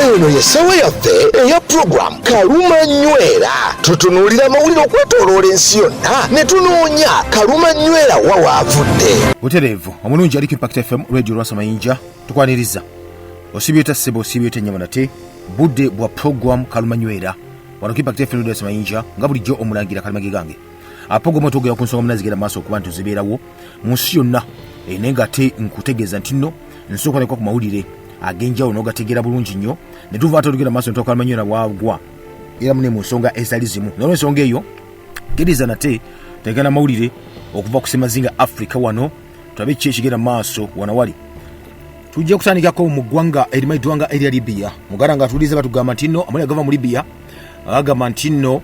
eno yesawa yaffe eya program Kaluma Nywera. Tutunuulira amawulire okwetooloola ensi yonna ne tunoonya Kaluma Nywera wa waavudde. Butereevu omulungi aliko Impact FM radio Lwasa Mayinja tukwaniriza osibyeta ssebo osibyeta ennyama nate budde bwa program Kaluma Nywera wano Impact FM radio Lwasa Mayinja nga bulijjo omulangira Kalimage gange apogomo togera ku nsonga munazigera maaso okuba nti zibeerawo mu nsi yonna naye ng'ate nkutegeeza nti nno nsooka ne ku mawulire agenjawo n'ogategeera bulungi nnyo ne tuva ate olugenda maaso ntoka Kaluma Nywera waagwa era mune mu nsonga ezitali zimu n'olw'ensonga eyo kkiriza nate tegana mawulire okuva ku semazinga Africa wano tulabe ki ekigenda maaso wano wali tujja kutandikako mu ggwanga erimayiddwanga erya Libya muganda nga tuwuliriza batugamba nti nno amawulire agava mu Libya agamba nti nno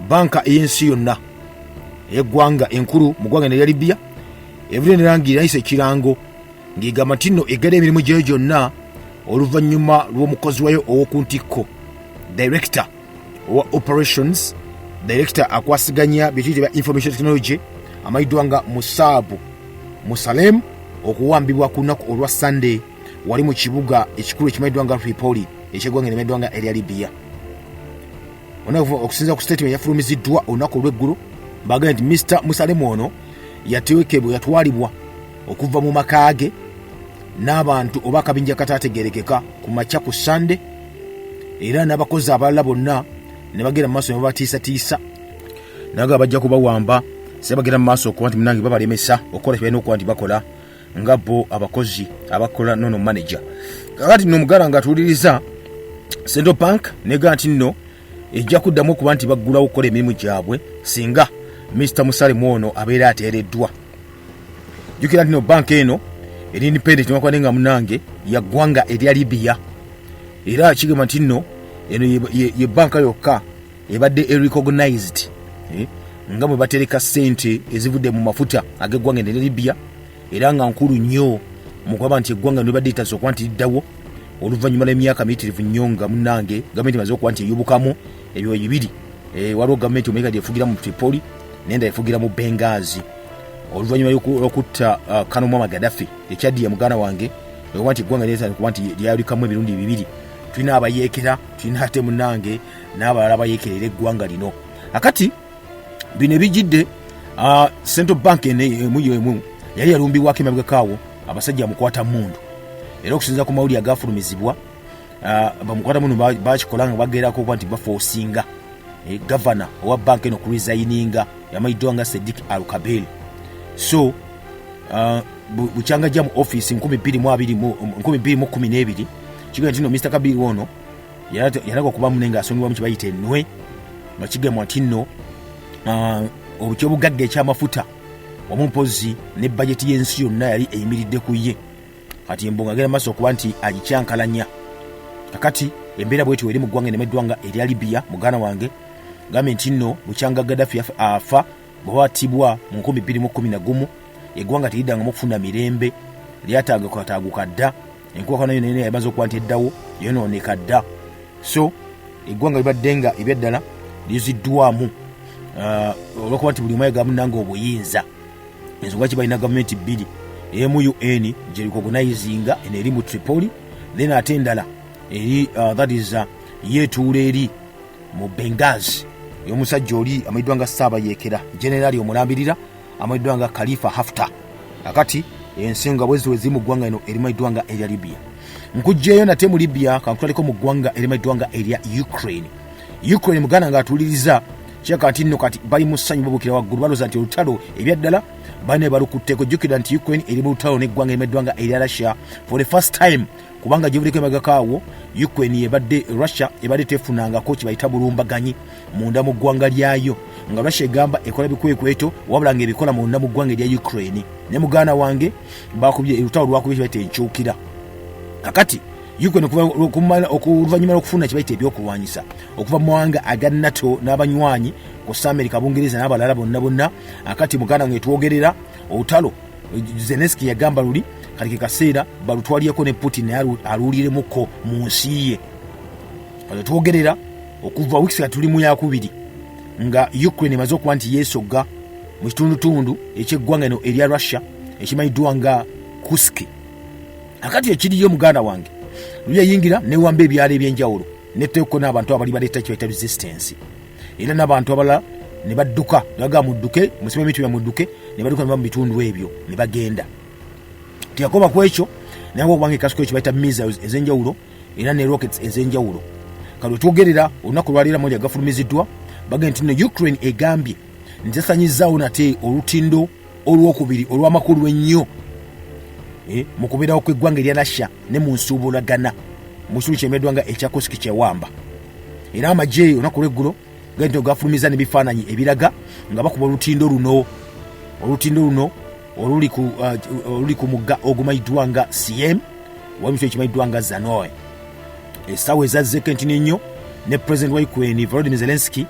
banka ey'ensi yonna eggwanga enkulu mu ggwanga erya Libya evudde nerangira ayise ekirango ng'egamba nti nno eggala emirimu gyayo gyonna oluvannyuma lw'omukozi wayo ow'oku ntikko director owa operations director akwasiganya byetuyite bya information technology amayiddwanga Musaabu Musalem okuwambibwa ku lunaku olwa Sunday wali mu kibuga ekikulu ekimayiddwanga Tripoli eky'eggwanga erimayiddwanga erya Libya. Okusinza ku statement yafulumiziddwa olunaku olw'eggulu mbagamba nti Mr. Musalem ono yateekebwa yatwalibwa okuva mu maka ge n'abantu oba akabinja kataategeerekeka ku makya ku Sunday era n'abakozi abalala bonna ne bagenda mu maaso ne babatiisatiisa naga bajja kubawamba sebagenda mu maaso okuba nti munange babalemesa okukola kybalina okuba nti bakola nga bo abakozi abakola nono manager. Kakati nno omugala nga tuwuliriza Central Bank nega nti nno ejja kuddamu okuba nti baggulawo okukola emirimu gyabwe singa Mr. Musalem ono abeera ateereddwa. Jjukira nti no banka eno eri independent newankubadde nga munange ya ggwanga erya Libya era kigamba nti nno eno ye banka yokka ebadde recognized nga bwe batereka ssente ezivudde mu mafuta ag'eggwanga erya Libya era nga nkulu nnyo mu kwaba nti eggwanga nebadde itaso okuba nti liddawo oluvannyuma lw'emyaka miyitirivu nnyo nga munange gavumenti emaze okuba nti eyubukamu ebyo bibiri waliwo gavumenti omeka gyefugira mu Tripoli nenda efugira mu Benghazi oluvannyuma lw'okutta Kanuma Gaddafi ekyaddiye muganda wange okuba nti eggwanga lyetaaga okuba nti lyalikamu emirundi bibiri. Tulina abayeekera tulina ate munange n'abalala abayeekerera eggwanga lino. Akati bino ebijjidde Central Bank emu yali yalumbibwako emabegakaawo abasajja bamukwata mundu era okusinza ku mawulire agafulumizibwa bamukwata mundu bakikola nga bagerako okuba nti bafoosinga gavana owa banka eno ku resigninga yamayiddwanga Sadiq Al-Kabir. So bukyanga jja mu office 2012 kigamba nti no Mr. Kabir ono yalaga okuba munenga asongebwa mu kibayita ennwe bakigamba nti nno obukyobugagga ekyamafuta omumpozi ne bajeti y'ensi yonna yali eyimiridde ku ye kati embonga agenda maaso okuba nti agikyankalanya. Kakati embeera bwetyo eri mu ggwanga erimayiddwanga erya Libya muganda wange gambe nti nno bukyanga Gaddafi afa bwatibwa mu 2011 eggwanga teriddangamu okufuna mirembe lyataaguka dda enkwaka nayo nene yamaze okuba nti eddawo yonooneka dda. So eggwanga libadde nga ebyaddala liziddwamu olwokuba nti buli omu ayagala munange obuyinza ensonga kibalina gavumenti bbiri emu UN gye recognizinga eno eri mu Tripoli then ate endala eri that is yeetuula eri mu Benghazi y'omusajja oli amayiddwanga Ssaabayeekera generali omulambirira amayiddwanga Khalifa Haftar. Akati ensonga bwezi wezi mu ggwanga eno erimayiddwanga erya Libya. Nkujjeeyo nate mu Libya kankutwaliko mu ggwanga erimayiddwanga erya Ukraine muganda nga atuuliriza kyeka nti nno kati bali mu ssanyu babukira waggulu balooza nti olutalo ebyaddala bane balukutteko. Jjukira nti Ukraine eri mu lutalo n'eggwanga erimayiddwanga erya Russia for the first time kubanga gyebuliko emagakaawo Ukraine ebadde Russia ebadde tefunangako kibayita bulumbaganyi munda mu ggwanga lyayo nga Russia egamba ekola bikwekweto wabula nga ebikola munda mu ggwanga erya Ukraine ne muganda wange bakubye olutalo lwakubye kibayita enkyukira. Akati Ukraine okuvannyuma okufuna kibayita ebyokulwanyisa okuva mu mawanga aga NATO n'abanywanyi ku Amerika Bungereza n'abalala bonna. Akati muganda wange twogerera olutalo Zelensky yagamba luli kati kaseera balutwaliyeko ne Putin aluuliremuko mu nsi ye. Twogerera okuva wiki nga tuli mu yakubiri nga Ukraine emaze okuba nti yeesogga mu kitundutundu eky'eggwanga eno erya Russia ekimayiddwa nga Kursk. Akati ekiriyo muganda wange luyayingira newamba ebyalo ebyenjawulo neteko n'abantu abali baleeta kyebayita resistance era n'abantu abalala ne badduka baga mudduke musime emitu ya mudduke ne badduka ne bitundu ebyo ne bagenda tiyakoba kwekyo nango kubange kasuko kyebayita missiles ezenjawulo era ne rockets ezenjawulo kale tugerera olunaku lwalira muli agafulumiziddwa bagenda nti no Ukraine egambye ntisanyizaawo nate olutindo olwokubiri olw'amakulu ennyo mu kubeerawo kw'eggwanga erya Russia ne mu nsuubulagana mu kitundu kyemeddwanga ekya Kursk kyewamba era amagye olunaku lw'eggulo genti gafulumiza n'ebifaananyi ebiraga nga bakuba olutindo luno oluli ku mugga ogumayiddwa nga CM wamitwe ekimayiddwa nga Zanoy essaawa ezazzeko entini nnyo ne President wa Ukraine Volodymyr Zelensky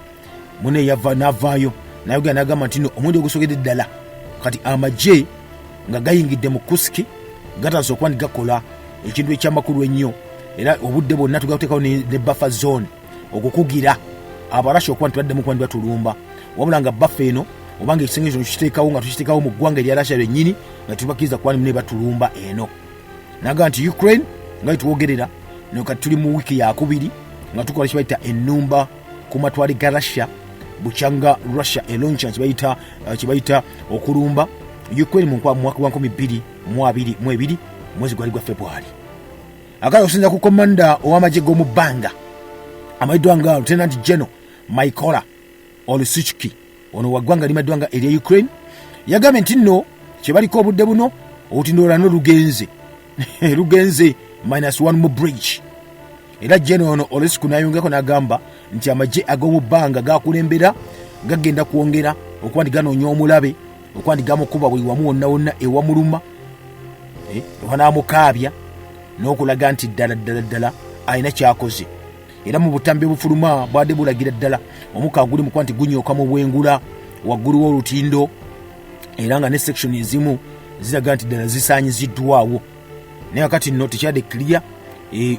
mune yava n'avaayo nayogera n'agamba nti no omundi ogusogedde ddala kati amagye nga gayingidde mu Kursk gatandise okuba nti gakola ekintu ekyamakulu ennyo era obudde bwonna tugateekawo ne buffer zone okukugira abarasha okuba nti baddemu kuba nti batulumba wabula nga buffer eno obanga ekisenge kino tukiteekawo nga tukiteekawo mu ggwanga erya Russia lyennyini nga tubakkiriza kuba ne batulumba eno naga nti Ukraine nga tuwogerera no kati tuli mu wiiki yakubiri nga tukola kibayita ennumba ku matwale ga Russia bukyanga Russia eloncha kibayita okulumba Ukraine mu mwaka wa 2022 mwezi gwali gwa February akala okusinza ku komanda ow'amagye g'omu bbanga amayiddwa nga Lieutenant General Mykola Olesitsky ono waggwanga limaddwanga erya Ukraine yagambye nti nno kyebaliko obudde buno olutindolano lugenze -1 mu bridge era General ono Olesitsky n'ayongako n'agamba nti amagye ag'omu bbanga gakulembera gagenda kwongera okuba nti ganoonya omulabe okuba nti gamukuba buli wamu wonna ewamuluma ewanamukaabya n'okulaga nti ddala alina kyakoze era mu butambi obufuluma bwadde bulagira ddala omukka guli mu kuba nti gunyooka mu bwengula waggulu w'olutindo era nga ne section ezimu ziraga nti ddala zisaanyiziddwawo naye kati nno tekyadde clear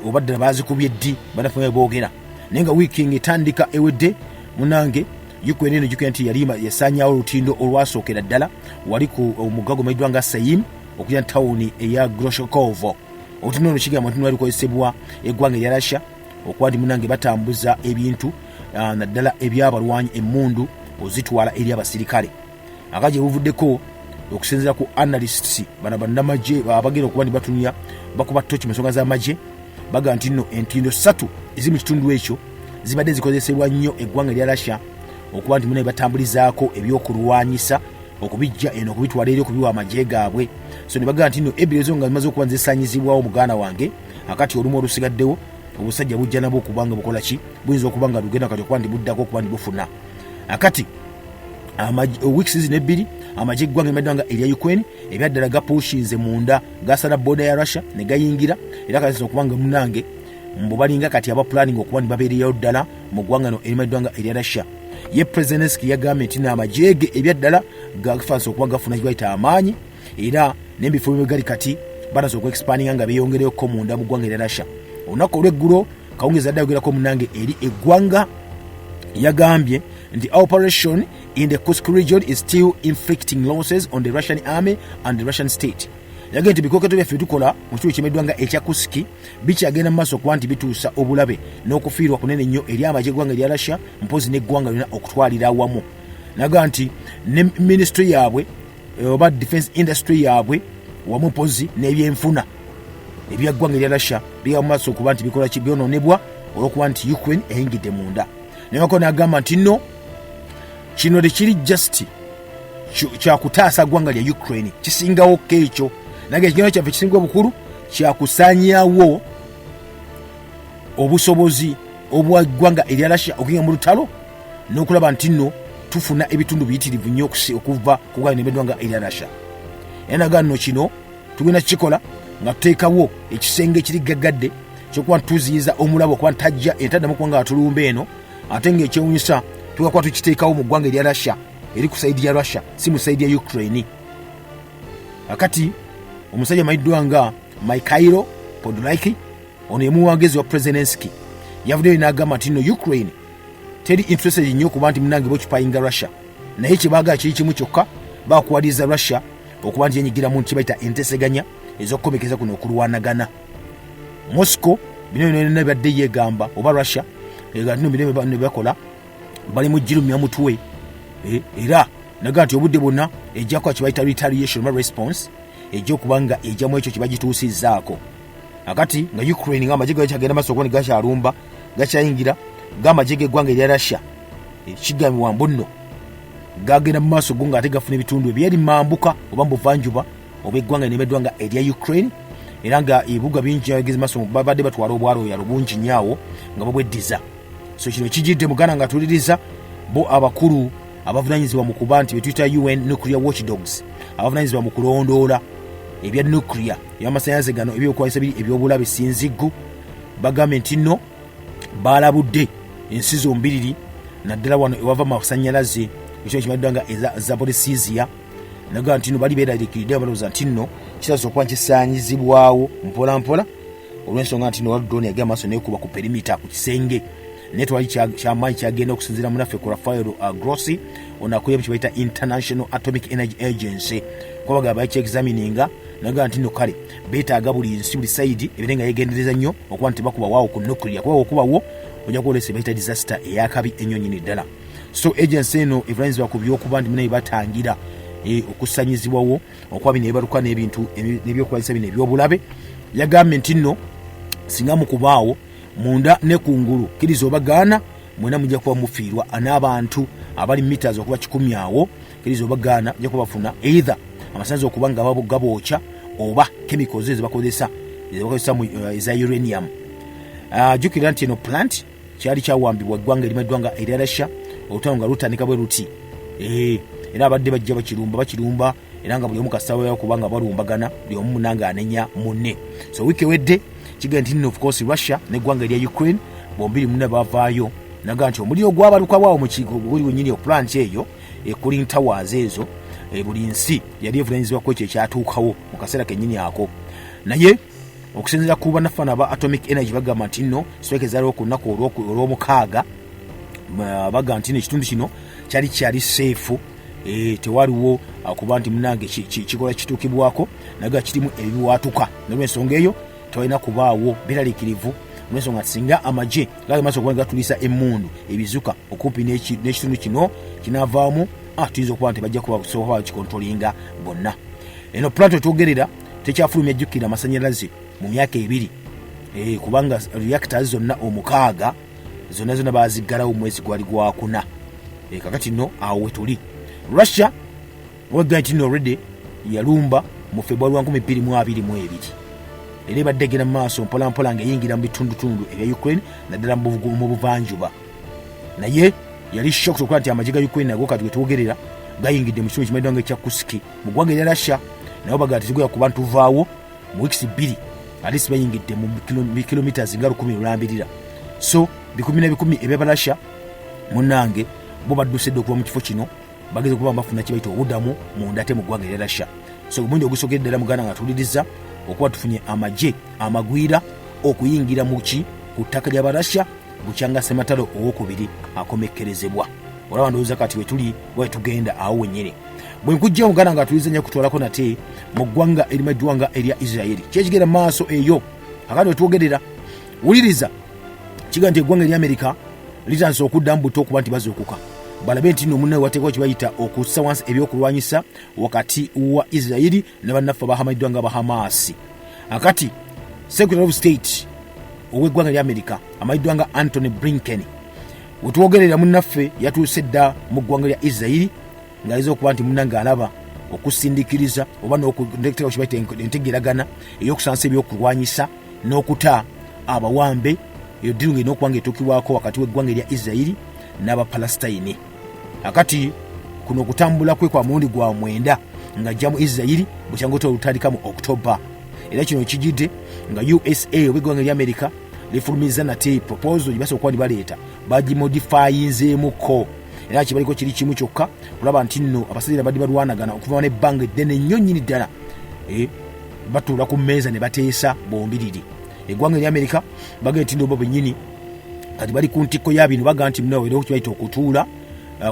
oba ddala baazikubye ddi banafunayo boogera naye nga wiiki ng'etandika ewedde munange Ukraine eno jukira nti yali yasaanyawo olutindo olwasookera ddala wali ku omugga gumayiddwa nga Sayim okujja tawuni eya Groshokovo olutindo ono kigamba nti lwali lukozesebwa eggwanga erya Russia okuba nti munange batambuza ebintu naddala ebyabalwanyi emmundu ozitwala eri abasirikale akaje buvuddeko okusinziira ku analysts bana bannamagye abagenda okuba nti batunula bakuba toki mu nsonga z'amagye baga nti nno entindo 3 eziri mu kitundu ekyo zibadde zikozesebwa nnyo eggwanga erya Russia okuba nti munange batambulizaako ebyokulwanyisa okubijja eno okubitwala eri okubiwa amagye gaabwe so ne baga nti nno Ebiri ezo nga zimaze okuba nzisaanyizibwawo muganda wange akati olumu olusigaddewo obusajja bujja nabwo okubanga bukola ki buyinza okuba nga lugenda kati okuba nti buddako okuba nti bufuna akati weeks zino ebbiri amagye eggwanga emaddwanga erya Ukraine ebyaddala gapushinze munda gasala boda ya Russia ne gayingira era kati okubanga munange mbubalinga kati aba planning okuba nti babeereyo ddala mu ggwanga no erimaddwanga erya Russia ye Zelensky yagambye nti n'amagye ge ebyaddala gafansa okuba gafuna kibayita amaanyi era n'ebifo byegali kati banaza okuexpandinga nga beeyongereyoko munda mu ggwanga erya Russia olunaku olw'eggulo kawungeza adde ayogerako munange eri eggwanga yagambye nti operation in the Kursk region is still inflicting losses on the Russian army and the Russian state yagambye nti bikoketo byaffe tukola mu kitundu kyemeddwanga ekya Kursk bikyagenda mu maaso okuba nti bituusa obulabe n'okufiirwa kunene nnyo eri amagye eggwanga erya Russia mpozi n'eggwanga lyonna okutwalira awamu naga nti ne ministry yaabwe oba defense industry yaabwe wamu mpozi n'ebyenfuna ebyaggwanga erya Russia biga mu maaso okuba nti bikola ki byonoonebwa olw'okuba nti Ukraine eyingidde munda naye wako n'agamba nti nno kino tekiri just kyakutaasa ggwanga lya Ukraine kisingawo keekyo nage ekigendo kyaffe kisinga obukulu kyakusaanyawo obusobozi obwa ggwanga erya Russia okugenda mu lutalo n'okulaba nti nno tufuna ebitundu biyitirivu nnyo okuva ku ggwanga ery'eddwanga erya Russia era naga nno kino tugenda kukikola nga tuteekawo ekisenge ekiri gaggadde kyokuba tuziyiza omulabo okuba ntajja etaddamu kuba nga atulumba eno ate ng'ekyewunyisa tugakuba tukiteekawo mu ggwanga erya Russia eri ku saidi ya Russia si mu saidi ya Ukraine akati omusajja mayiddwa nga Mikhailo Podolaki ono ye muwagezi wa Zelensky yavuddeyo n'agamba nti nno Ukraine teri interested nnyo okuba nti munange bokipayinga Russia naye kyebaagala kiri kimu kyokka bakuwaliza Russia okuba nti yenyigira mu nti bayita enteseganya ez'okukomekeza kuno okulwanagana Moscow bino nebadde yegamba oba Russia bino ne bakola bali mu jirumya mutwe era naga nti obudde bonna ejjako kibayita retaliation response ejjokubanga ejjamu ekyo kibagituusizzaako akati nga Ukraine nga amajje gakyagenda maaso okuba ne gakyalumba gakyayingira g'amajje g'eggwanga erya Russia ekigambibwa mbuno gagenda mu maaso go ng'ate gafuna ebitundu ebyeri mambuka oba mu buvanjuba oba eggwanga nemeddwanga erya Ukraine era nga ebibuga bingi agezi maaso babadde batwala obwaloya bungi nyaawo nga babweddiza. So kino kijidde mugana nga tuliriza bo abakulu abavunanyizibwa mu kuba nti betuyita UN Nuclear Watchdogs abavunanyizibwa mu kulondoola ebya nuclear y'amasannyalaze gano ebyokwalisa biri ebyobulabe sinziggu bagambye nti nno balabudde ensi zombiriri naddala wano ewava amasannyalaze ekyo kimanyiddwanga Zaporizhzhia naga nti nno bali beeraliikiridde balowooza nti nno kitasobola okuba kisaanyizibwawo mpolampola olw'ensonga nti nno waludoni yagenda maaso nekuba ku perimita ku kisenge naye twali kyamaanyi kyagenda okusinziira munaffe ku Rafael Grossi ono akulira kibayita International Atomic Energy Agency kuba bagamba bakyexamininga naga nti nno kale beetaaga buli nsi buli sayidi ebire nga yegendereza nnyo okuba nti bakuba waawo ku nuclear kuba okubawo ojja kuolesa bayita disaster eyakabi ennyo nnyini ddala. So agency eno evunanyizibwa ku by'okuba nti munaye batangira okusanyizibwawo okuba bino ebibaluka n'ebintu n'ebyokwalisa bino ebyobulabe yagambye nti nno singa mukubaawo munda ne kungulu kiriza obagaana mwena mujja kuba mufiirwa n'abantu abali meters okuba 100 awo kiriza obagaana mujja kuba bafuna either amasannyalaze okuba nga gabookya oba chemicals ezibakozesa eza uranium. Jjukira nti eno plant kyali kyawambibwa eggwanga erimaddwanga erya Russia olutalo nga lutandika bwe luti era abadde bajja bakirumba era nga buli omu kasawo kubanga balumbagana buli omu munanga anenya munne. So wiki wedde kiga nti of course Russia n'eggwanga erya Ukraine bombiri munne bavaayo naga nti omuliro gwabaluka bwawo mu kigo guli wennyini plant eyo cooling towers ezo buli nsi yali evunanyizibwa ku ekyo ekyatuukawo mu kaseera kennyini ako naye okusinziira ku bannafana ba Atomic Energy bagamba nti nno strike ezaaliwo ku lunaku olw'omukaaga baga nti ekitundu kino kyali seefu tewaliwo kuba nti munange kikola kituukibwako naga kirimu ebiwaatuka nolw'ensonga eyo tewalina kubaawo biraliikirivu olw'ensonga singa amagye gali maaso okuba gatulisa emmundu ebizuka okumpi n'ekitundu kino kinaavaamu tuyinza okuba nti bajja kuba kikontrolinga bonna. Eno plant etwogerera tekyafulumya jjukira amasannyalaze mu myaka 2 kubanga reactors zonna 6 zonna baziggalawo mwezi gwali gwa 4 kakati nno awo wetuli. Russia wagamba nti already yalumba mu February 2022 era ebadde egenda mu maaso mpolampola ng'eyingira mu bitundutundu ebya Ukraine naddala mu buvanjuba naye yali shocked okuba nti amagye ga Ukraine nago kati wetwogerera gayingidde mu kitundu kimanyiddwanga ekya Kursk mu ggwanga erya Russia nabo bagamba tezigoya ku bantu vaawo mu weeks 2 alisi bayingidde mu kilometers nga 10 olulambirira. So bikumi n'ebikumi eby'Abarussia munnange bo baddusedde okuva mu kifo kino bageze okuba bafuna kibayita obuddamu munda ate mu ggwanga erya Russia. So omungi ogusogedde ddala muganda nga tuliriza okuba tufunye amagye amagwira okuyingira mu ku ttaka ly'Abarussia bukyanga Sematalo owokubiri akomekkerezebwa. Olaba ndowooza kati wetuli wetugenda awo wennyini bwe nkujja omuganda nga tuliza nnyo kutwalako nate mu ggwanga erimaddwanga erya Israeli kyekigenda maaso eyo akati wetwogerera wuliriza kiga nti eggwanga erya Amerika litandise okuddamu buto okuba nti bazuukuka balabe nti nno munnawe wateekwa kibayita okussa wansi ebyokulwanyisa wakati wa Israeli ne bannaffe abahamaddwanga ba Hamas. Akati Secretary of State ow'eggwanga erya Amerika amaddwanga Anthony Blinken wetwogerera munnaffe yatuuse dda mu ggwanga lya Israeli ng'ayinza okuba nti munnange alaba okusindikiriza oba n'okuteekawo kibayita entegeragana ey'okusansa ebyokulwanyisa n'okuta abawambe eyo ddiru ng'erina okuba ng'etuukibwako wakati w'eggwanga erya Israeli n'Abapalestine. Akati kuno okutambula kwe kwa mulundi gwa 9 ng'ajja mu Israeli bukyanga olutandika mu October era kino kijidde nga USA obw'eggwanga erya Amerika lifulumiza nate proposal gye basobola okuba baleeta bagimodifyinzeemuko era kibaliko kiri kimu kyokka kulaba nti nno abasajja badde balwanagana okuva n'ebbanga eddene nnyo nnyini ddala batuula ku mmeeza ne bateesa bombiriri. Eggwanga erya Amerika bagenda nti nno bo bennyini kati bali ku ntikko ya bino baga nti munawe era kibayita okutuula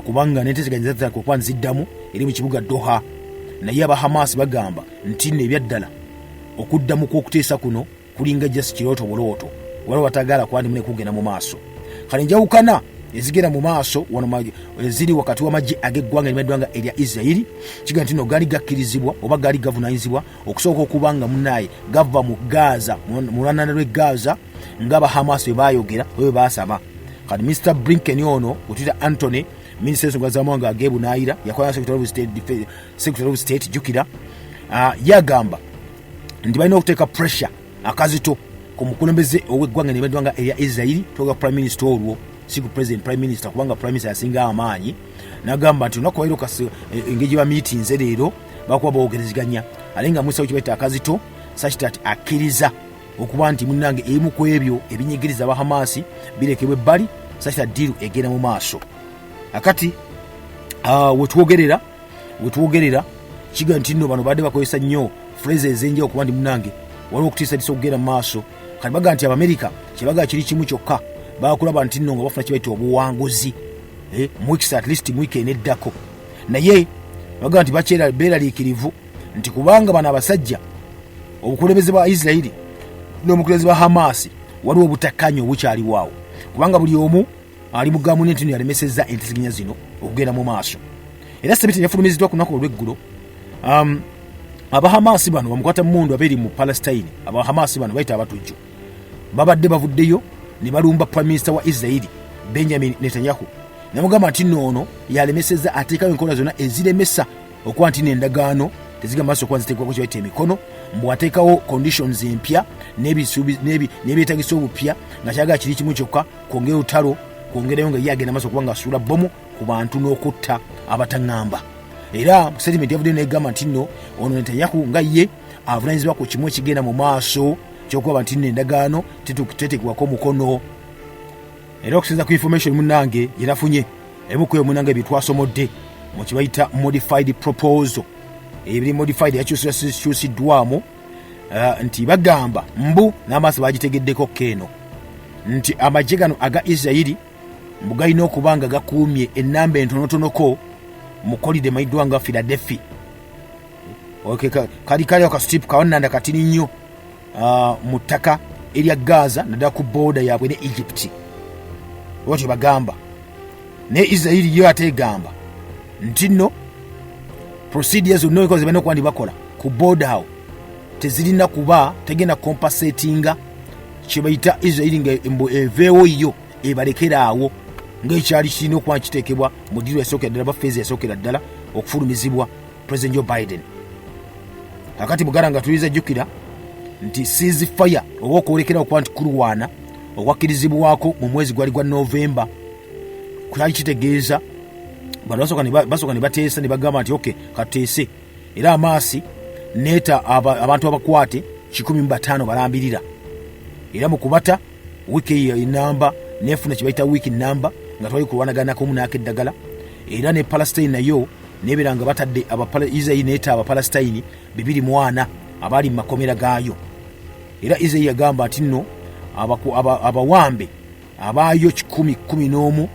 kubanga n'enteeseganya zazzako okuba nziddamu eri mu kibuga Doha naye aba Hamas bagamba nti nno ebyaddala okuddamu kw'okuteesa kuno kulinga just kirooto bulooto waliwo batagala kwandi mune kugenda mu maaso kale njawukana ezigenda mu maaso wano ziri wakati w'amagye ag'eggwanga limeddwanga erya Isirairi kiga nti no gaali gakkirizibwa oba gaali gavunaanyizibwa okusooka okubanga munnaye gava mu Gaza mu lwanana lw'e Gaza ng'aba Hamas bwe baayogera bwe baasaba kati Mr Blinken ono utuyita Anthony minisita w'ensonga z'amawanga ag'ebunaayira yakola secretary of state jukira yagamba nti balina okuteeka pressure akazito ku mukulembeze ow'eggwanga limeddwanga erya Isirairi toga prime minister olwo siku president prime minister kubanga prime minister yasinga amaanyi nagamba nti olunaku wairo engeri ba meetings leero bakuba boogereziganya alenga musa kibaita akazito such that akkiriza okuba nti munnange emu ku ebyo ebinyigiriza aba Hamas birekebwe ebbali such that deal egenda mu maaso akati wetwogerera kiga nti nno bano badde bakozesa nnyo phrases ezenjawulo okuba nti munnange waliwo okutiisatiisa okugenda mu maaso kati baga nti Abamerika kyebaga kiri kimu kyokka bakulaba nti nno nga bafuna kibaita obuwanguzi mwikisa at least mwike eneddako naye baga nti beeraliikirivu nti kubanga bano abasajja obukulembeze bwa Isirairi n'omukulembeze bwa Hamas waliwo obutakkanyi obukyaliwaawo kubanga buli omu ali mu gamu nti yalemesezza entisiginya zino okugenda mu maaso era Sabiti yafulumiziddwa ku lunaku olw'eggulo aba Hamas bano bamukwata mundu aberi mu Palestine aba Hamas bano bayita abatujju babadde bavuddeyo ne balumba prime minister wa Isirairi Benjamin Netanyahu namugamba nti noono yalemesezza ateekayo enkola zonna eziremesa okuba nti n'endagaano tezigamba maaso okuba ziteekwa kibaita emikono mbu ateekawo conditions empya n'ebyetaagisa obupya nga kyagala kiri kimu kyokka kwongera olutalo kwongerayo nga ye agenda maaso okuba nga asuula bomu ku bantu n'okutta abataŋŋamba era mu statement yavuddeyo negamba nti nno ono Netanyahu nga ye avunaanyizibwa ku kimu ekigenda mu maaso kyokuba nti nno endagaano teteekebwako mukono era okusinza ku information munnange yenafunye ebukuyo munnange byetwasomodde mu kibayita modified proposal ebiri modified yakyusiddwamu nti bagamba mbu n'amaaso bagitegeddeko keno nti amagye gano aga Isirairi mbu galina okuba nga gakuumye ennamba entonotonoko mu kolide mayiddwa nga Philadelphia kali akasitipu kawannanda katini nnyo mu ttaka erya Gaza naddala ku booda yaabwe ne Egypt bwatyo bagamba ne Isirairi yo ate egamba nti nno procedures zonna ze balina okuba ndi bakola ku booda awo tezirina kuba tegenda compensatinga kye bayita Isirairi nga eveewo yo ebalekera awo ng'ekyali kirina okuba kiteekebwa mu ddiiro yasookera ddala bafeezi yasookera ddala okufulumizibwa President Joe Biden akati mugala nga tuliza jjukira nti ceasefire oba okwolekera okuba nti kulwana okwakkirizibwako mu mwezi gwali gwa Novemba kyali kitegeeza basooka ne bateesa ne bagamba nti okay kateese era amaasi neeta abantu abakwate 15 balambirira era mu kubata wiiki enamba nefuna kibayita wiiki namba nga twali kulwanaganako munaako eddagala era ne Palestine nayo nebeera nga batadde Isirairi neeta Abapalestine 240 abali mu makomera gaayo era Isirairi yagamba nti nno abawambe abaayo 11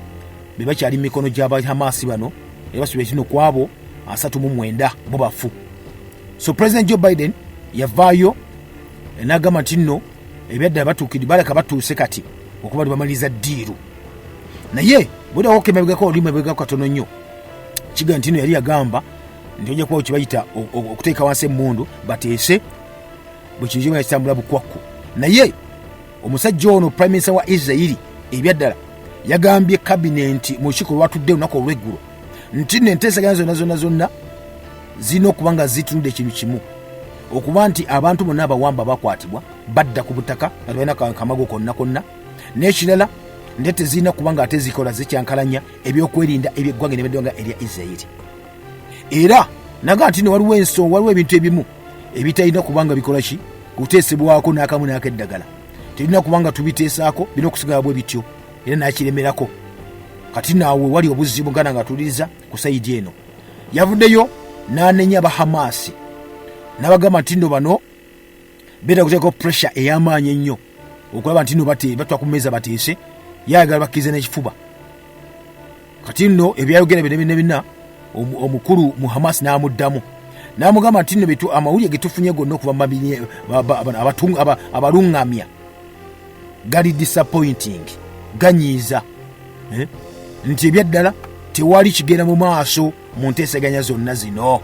be bakyali mu mikono gy'aba Hamas bano era basubira kino kwabo 39 bo bafu. So President Joe Biden yavaayo n'agamba nti nno ebyadda batuukidde baleka batuuse kati okuba bamaliza ddiiru naye bwedda okemebwako olimo ebwegako katono nnyo kiga nti nno yali yagamba nti ojja kubawo kibayita okuteeka wansi emmundu bateese bwe kintu kitambula bukwakku naye omusajja ono prime minister wa Isirairi ebyaddala yagambye kabinenti mu lukiiko lwatudde olunaku olw'eggulo nti n'enteesaganya zonna zirina okuba nga zitunudde ekintu kimu okuba nti abantu bonna abawamba bakwatibwa badda ku butaka nga balina kamago konna n'ekirala nte tezirina kuba nga ate zikola zikyankalanya ebyokwerinda ebyeggwanga n'eby'eddwanga erya Isirairi era naga nti waliwo ebintu ebimu ebitalina kuba nga bikola ki kuteesebwako n'akamu n'akeddagala terina kuba nga tubiteesaako birina okusigala bwe bityo era nakiremerako kati naawe wali obuzibu gana nga tuliriza ku sayidi eno yavuddeyo n'anenya aba Hamas n'abagamba nti nno bano beera kuteekako pressure ey'amaanyi ennyo okulaba nti nno batwa ku mmeeza bateese yayagala bakkirize n'ekifuba kati nno ebyayogera bino bina omukulu mu Hamas n'amuddamu n'amugamba nti nno betu amawulire getufunye gonna okuva abalungamya gali disappointing, ganyiiza nti ebyaddala tewali kigenda mu maaso mu nteeseganya zonna zino.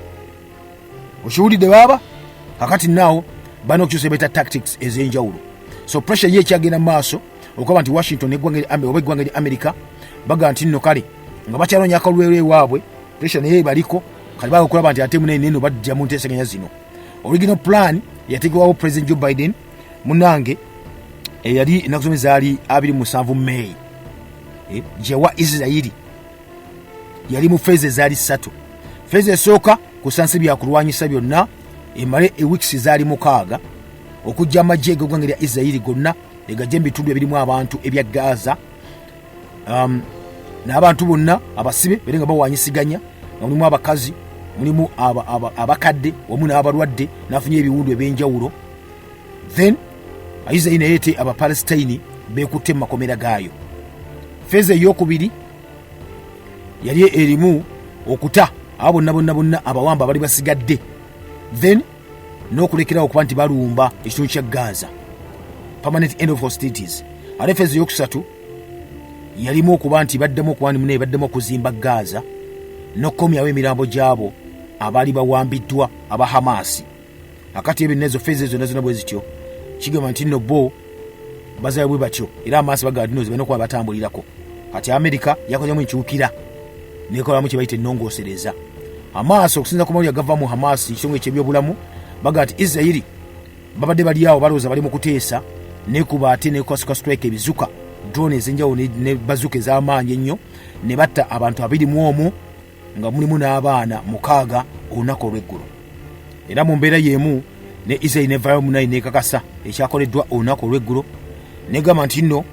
Okiwulidde baaba? Kakati naawo bana okukyusa beta tactics ez'enjawulo. So pressure ye ekyagenda mu maaso okuba nti Washington oba eggwanga lya America baga nti nno kale nga bakyanonya akalwelwe waabwe, pressure naye baliko kale baga okulaba nti ate munene neno bajja mu nteeseganya zino. Original plan yateekebwawo President Joe Biden munange eyali ennaku zombi zaali 27 May gyewa Israeli yali mu phase ezaali 3. Phase esooka kusansi byakulwanyisa byonna emale weeks zaali 6 okujja amagye g'eggwanga lya Israeli gonna egajja mu bitundu ebirimu abantu ebya Gaza, n'abantu bonna abasibe bere nga bawanyisiganya nga mulimu abakazi, mulimu abakadde wamu n'abalwadde n'afunye ebiwundu ebyenjawulo. Then Israeli nayete Abapalestine beekutte mu makomera gaayo. Phase ey'okubiri yali erimu Okutta abo bonna abawamba bali basigadde, then n'okulekerawo okuba nti balumba ekitundu kya Gaza, permanent end of hostilities. Ate phase eyokusatu yalimu okuba nti baddemu okuba nti munaye baddemu okuzimba Gaza n'okukomyawo emirambo gyabo abaali bawambiddwa aba Hamas. Akati ebinezo phase zonna bwe zityo kigamba nti nno bo bazayo bwe batyo era Hamas bagadino zibena okuba batambulirako. Kati America yakozemu enkyukira nekolamu kye bayita ennongoosereza. Hamas okusinza ku mawulire agava mu Hamas ekitongole ky'ebyobulamu baga nti Israeli babadde bali awo balowooza bali mu kuteesa nekuba ate nekasuka strike ebizuka drone ez'enjawulo ne bazuka ez'amaanyi ennyo ne batta abantu 21 nga mulimu n'abaana 6 olunaku olw'eggulu. Era mu mbeera y'emu ne Israeli nevayo munayi nekakasa ekyakoleddwa olunaku olw'eggulu negamba nti nno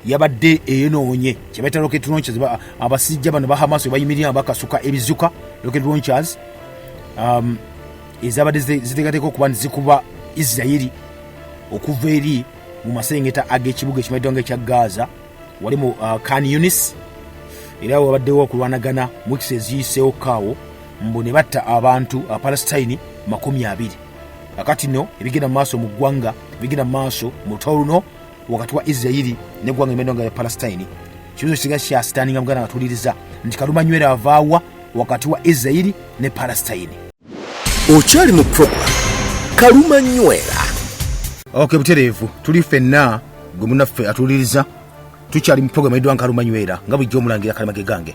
yabadde eyenoonye kye bayita rocket launchers. Abasijja bano ba Hamas bayimirira bakasuka ebizuka rocket launchers ezabadde ziteekateeka okuba nti zikuba Israeli okuva eri mu maserengeta ag'ekibuga ekimanyiddwa nga ekya Gaza wali mu Khan Yunis. Era wabaddewo okulwanagana mu weeks eziyiseewo kaawo mbu ne batta abantu Palestine 20. Kakati nno ebigenda mu maaso mu ggwanga bigenda mu maaso mu lutalo luno wakati wa Israeli n'eggwanga ery'eddwanga lya Palestine. Kibuzo kisinga kya sitaani nga muganda atuliriza nti kaluma nywera avaawa wakati wa Israeli ne Palestine. Okyali mu program kaluma nywera. Okay, butereevu tuli ffenna gwe munaffe atuliriza tukyali mu program eddwanga kaluma nywera nga bulijjo omulangira kalimage gange.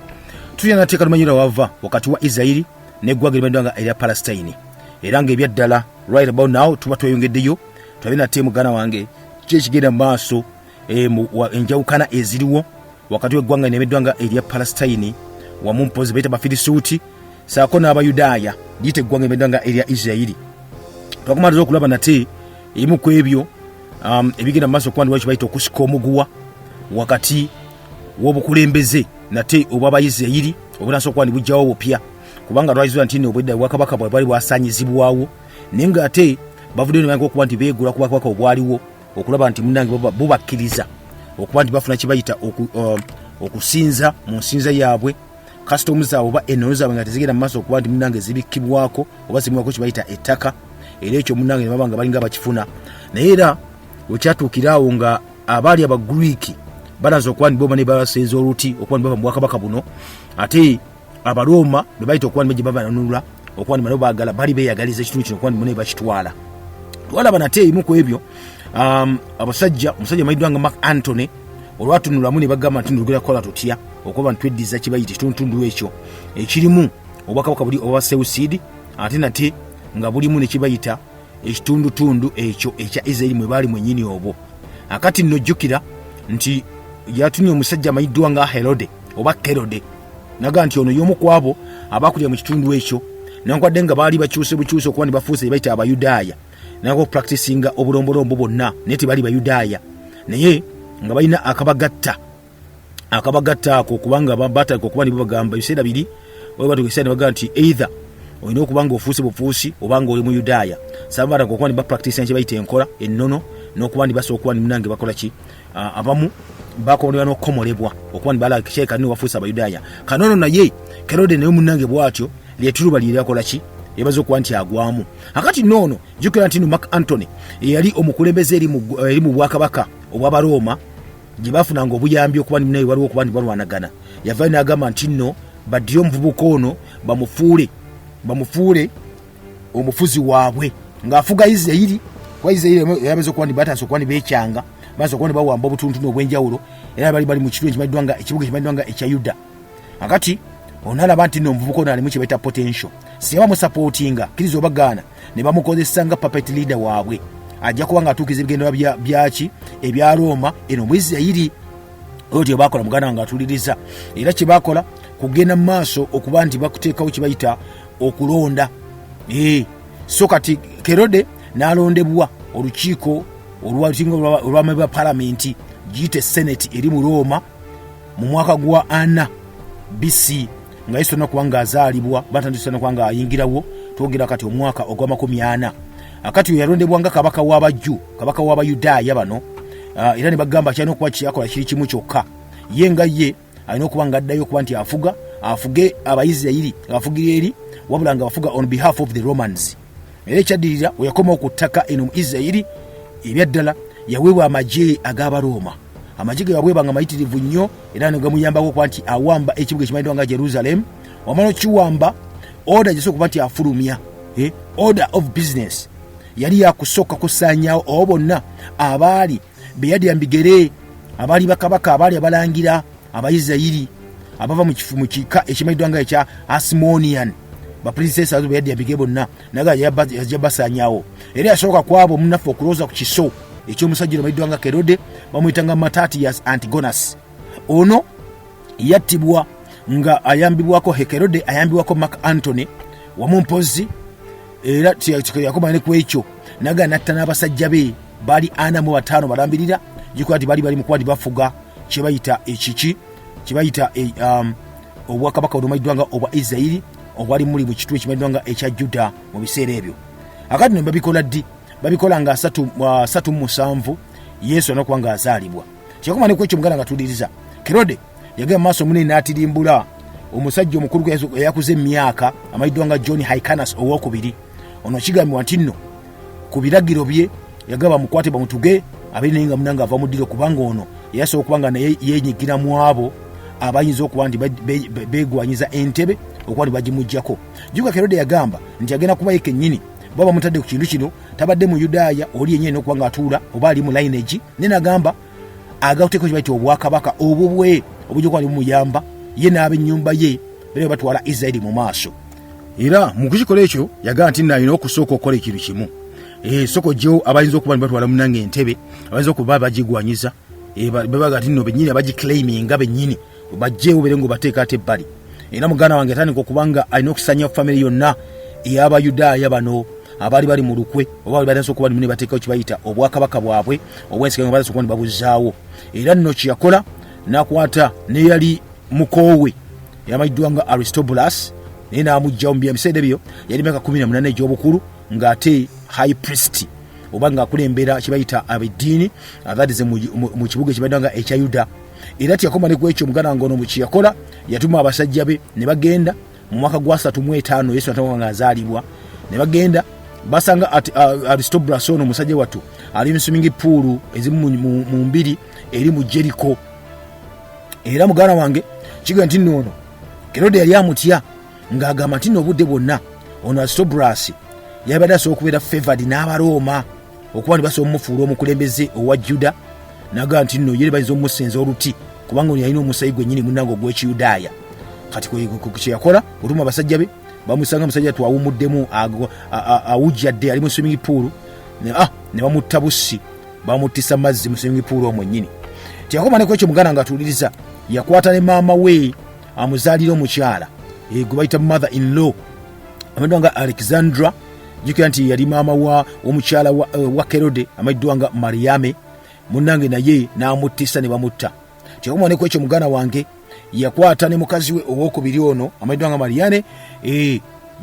Tulina nate kaluma nywera wava wakati wa Israeli n'eggwanga ery'eddwanga erya Palestine. Era ng'ebyaddala right about now tuba tweyongeddeyo tulabe nate mugana wange kyekigenda mu maaso enjawukana eziriwo wakati w'eggwanga n'eddwanga erya Palestine wamu mpozi bayita Bafirisuuti saako n'Abayudaaya liyita eggwanga n'eddwanga erya Israeli. Twakumaliza okulaba nate ebimu ku ebyo ebigenda mu maaso okuba nti bayita okusika omuguwa wakati w'obukulembeze nate obw'Abayisirayiri obunaasobola okuba nti bujjawo bupya kubanga lwalizibwa nti obwedda bwakabaka bwali bwasaanyizibwawo naye ng'ate bavuddeyo ne banga okuba nti beegula ku bwakabaka obwaliwo okulaba nti munnange bubakkiriza okuba nti bafuna kye bayita okusinza mu nsinza yaabwe customs zaabwe oba ennono zaabwe nga tezigenda mu maaso okuba nti munnange zibikkibwako oba zimwako kye bayita ettaka. Era ekyo munnange ne baba nga balinga bakifuna naye era wekyatuukiraawo nga abaali Abagriiki balaza okuba nti boba ne basenza oluti okuba nti bava mu bwakabaka buno ate Abaroma be bayita okuba nti bajja babanunula okuba nti bano baagala bali beeyagaliza ekitundu kino okuba nti munaye bakitwala. Twalaba nate ebimu ku ebyo omusajja amayiddwa nga Mark Antony olwatunulamu ne bagamba nti nolugera kukola tutya okuba nti tweddiza kibayita ekitundutundu ekyo ekirimu obwakabaka buli obwa Seleucid ate nate nga bulimu ne kibayita ekitundutundu ekyo ekya Israeli mwe baali mwennyini obwo. Akati nno jjukira nti yatumye omusajja amayiddwa nga Herode oba Kerode naga nti ono y'omu ku abo abakulira mu kitundu ekyo newankubadde nga baali bakyuse bukyuse okuba ne bafuuse bayita Abayudaaya nanga okupracticinga obulombolombo bonna naye tebali Bayudaaya naye nga balina akabagatta ako kubanga bataka okuba nibo bagamba ebiseera biri oba batugeesa ne bagamba nti either olina okuba nga ofuuse bufuusi obanga oli mu Yudaaya sabataka okuba ne bapracticinga kye bayita enkola ennono n'okuba nti basobola okuba nimunange bakola ki abamu bakolebwa n'okukomolebwa okuba nti bala kyeka nino bafuuse Abayudaaya kanono naye Kerode naye munnange bw'atyo lyetuluba lye lyakola ki yebaza okuba nti agwamu. Akati noono jjukira nti Mark Antony eyali omukulembeze eri mu bwakabaka obw'Abaroma gye baafunanga obuyambi okuba naye waliwo okuba nti balwanagana. Yavaayo n'agamba nti nno baddiyo omuvubuka ono bamufuule omufuzi waabwe ng'afuga Isirayiri. Kwa Isirayiri yabaza okuba nti batandise okuba nti beekyanga, baasa okuba nti bawamba obutuntu obw'enjawulo, era bali mu kitundu ekibuga ekimanyiddwanga ekya Yuda. Akati onalaba nti nno omuvubuka ono alimu kye bayita potential. Singa bamusapootinga kkiriza obagaana ne bamukozesa nga puppet leader waabwe, ajja kuba ng'atuukiza ebigendera byaki ebya Roma eno mu Isirayiri. Oyo kye baakola muganda wange atuuliriza, era kye baakola kugenda mu maaso okuba nti bakuteekawo kye bayita okulonda. So kati Kerode n'alondebwa olukiiko olw'amabi bwa palamenti giyite Senate eri mu Roma mu mwaka gwa 4 BC nga Yesu nakuba ng'azaalibwa, batandise nakuba ng'ayingirawo, twogera kati omwaka ogwa 40. Akati we yalondebwa nga kabaka w'Abajju, kabaka w'Abayudaaya bano, era ne bagamba kyalina okuba kyakola kiri kimu kyokka. Ye nga ye alina okuba ng'addayo okuba nti afuge Abayisirayiri, ng'afugira eri wabula ng'afuga on behalf of the Romans. Era ekyaddirira we yakomawo ku ttaka eno mu Isirayiri ebyaddala yaweebwa amagye ag'Abaroma. Amagye ge yaweebwanga mayitirivu nnyo era ne gamuyambako okuba nti awamba ekibuga ekimanyiddwa nga Jerusalem. Wamala okiwamba order gy'esobola okuba nti afulumya, order of business yali yakusooka kusaanyaawo abo bonna abaali beyadya mbigere, abaali bakabaka, abaali abalangira Abayisirayiri abava mu kika ekimanyiddwa nga ekya Asmonean, baprincess azo beyadya mbigere bonna naga yajja basaanyaawo. Era yasooka kwabo munaffe okulooza ku kiso eky'omusajja omanyiddwa nga Kerode, bamuyitanga Matatias Antigonus. Ono yattibwa nga ayambibwako Kerode, ayambibwako Mark Antony wamu mpozi, era yakoma ne ku ekyo naga natta n'abasajja be bali 45 balambirira, gikuba nti bali mu kuba nti bafuga kye bayita ekiki kye bayita obwakabaka obumanyiddwa nga obwa Isirayiri obwali muli mu kitundu ekimanyiddwa nga ekya Juda mu biseera ebyo. Akati ne babikola ddi? Babikola nga 37 Yesu anakuba ng'azaalibwa. Kyakoma ne ku ekyo muganda nga tuliriza, Kerode yagenda maaso munene n'atirimbula omusajja omukulu eyakuze emyaka amanyiddwa nga John Hyrcanus owookubiri. Ono kigambibwa nti nno ku biragiro bye yagaba mukwate bamutuge abeere naye nga munanga ava mu ddiro, kubanga ono yasobola okuba nga naye yeenyigira mu abo abayinza okuba nti beegwanyiza entebe okuba nti bagimuggyako. Juga Kerode yagamba nti agenda kuba ye kennyini baba mutadde ku kintu kino, tabadde mu Yudaaya oli yennyini n'okuba ng'atuula oba ali mu lineage, ne nagamba agateeko kibayita obwakabaka obubwe obujja okuba bumuyamba ye n'ab'ennyumba ye bere batwala Isirayiri mu maaso. Era mu kukikola ekyo yagamba nti alina okusooka okukola ekintu kimu. Soko gyewo abayinza okuba batwala munange entebe, abayinza okuba bagigwanyiza, babaga nti nno bennyini abagiclaiminga bennyini bajjeewo bere ngo bateeka ate ebbali. Era muganda wange atandika okubanga alina okusanya famire yonna ey'Abayudaaya bano abaali bali mu lukwe oba bali batandise okuba ne bateekawo kibayita obwakabaka bwabwe obwensiga nga batandise okuba ne babuzaawo. Era nno kye yakola n'akwata ne yali mukoowe yamanyiddwa nga Aristobulus, naye n'amuggyawo mu biseera ebyo yali myaka 18 egy'obukulu ng'ate high priest oba ng'akulembera kibayita abeddiini abaadize mu kibuga ekimanyiddwa nga ekya Yuda. Era tiyakoma ne ku ekyo muganda ngono mu kye yakola, yatuma abasajja be ne bagenda mu mwaka gwa 35 Yesu atawa nga azaalibwa, ne bagenda basanga Aristobulus ono musajja wattu ali mu swimming pool ezimu mu mbiri eri mu Jericho. Era muganda wange kiga nti nno ono Kerode yali amutya ng'agamba nti nno obudde bwonna ono Aristobulus yabadde asobola okubeera favored n'Abaroma okuba nti basobola omufuula omukulembeze owa Juda. Naga nti nno ye bayinza omusenza oluti kubanga ono yalina omusayi gwennyini munnange ogw'Ekiyudaaya. Kati kye yakola otuma abasajja be bamusanga musajja twawumuddemu awujjadde ali mu swimming pool, ne bamutta bussi, bamuttisa mazzi mu swimming pool omwo nnyini. Tiyakoma ne ku ekyo muganda ng'atuuliriza, yakwata ne maama we amuzaalira omukyala gwe bayita mother in law amanyiddwa nga Alexandra. Jjukira nti yali maama w'omukyala wa Kerode amanyiddwa nga Mariame, munnange naye n'amuttisa ne bamutta. Tiyakoma ne ku ekyo muganda wange yakwata ne mukazi we owookubiri ono amanyiddwa nga Mariane.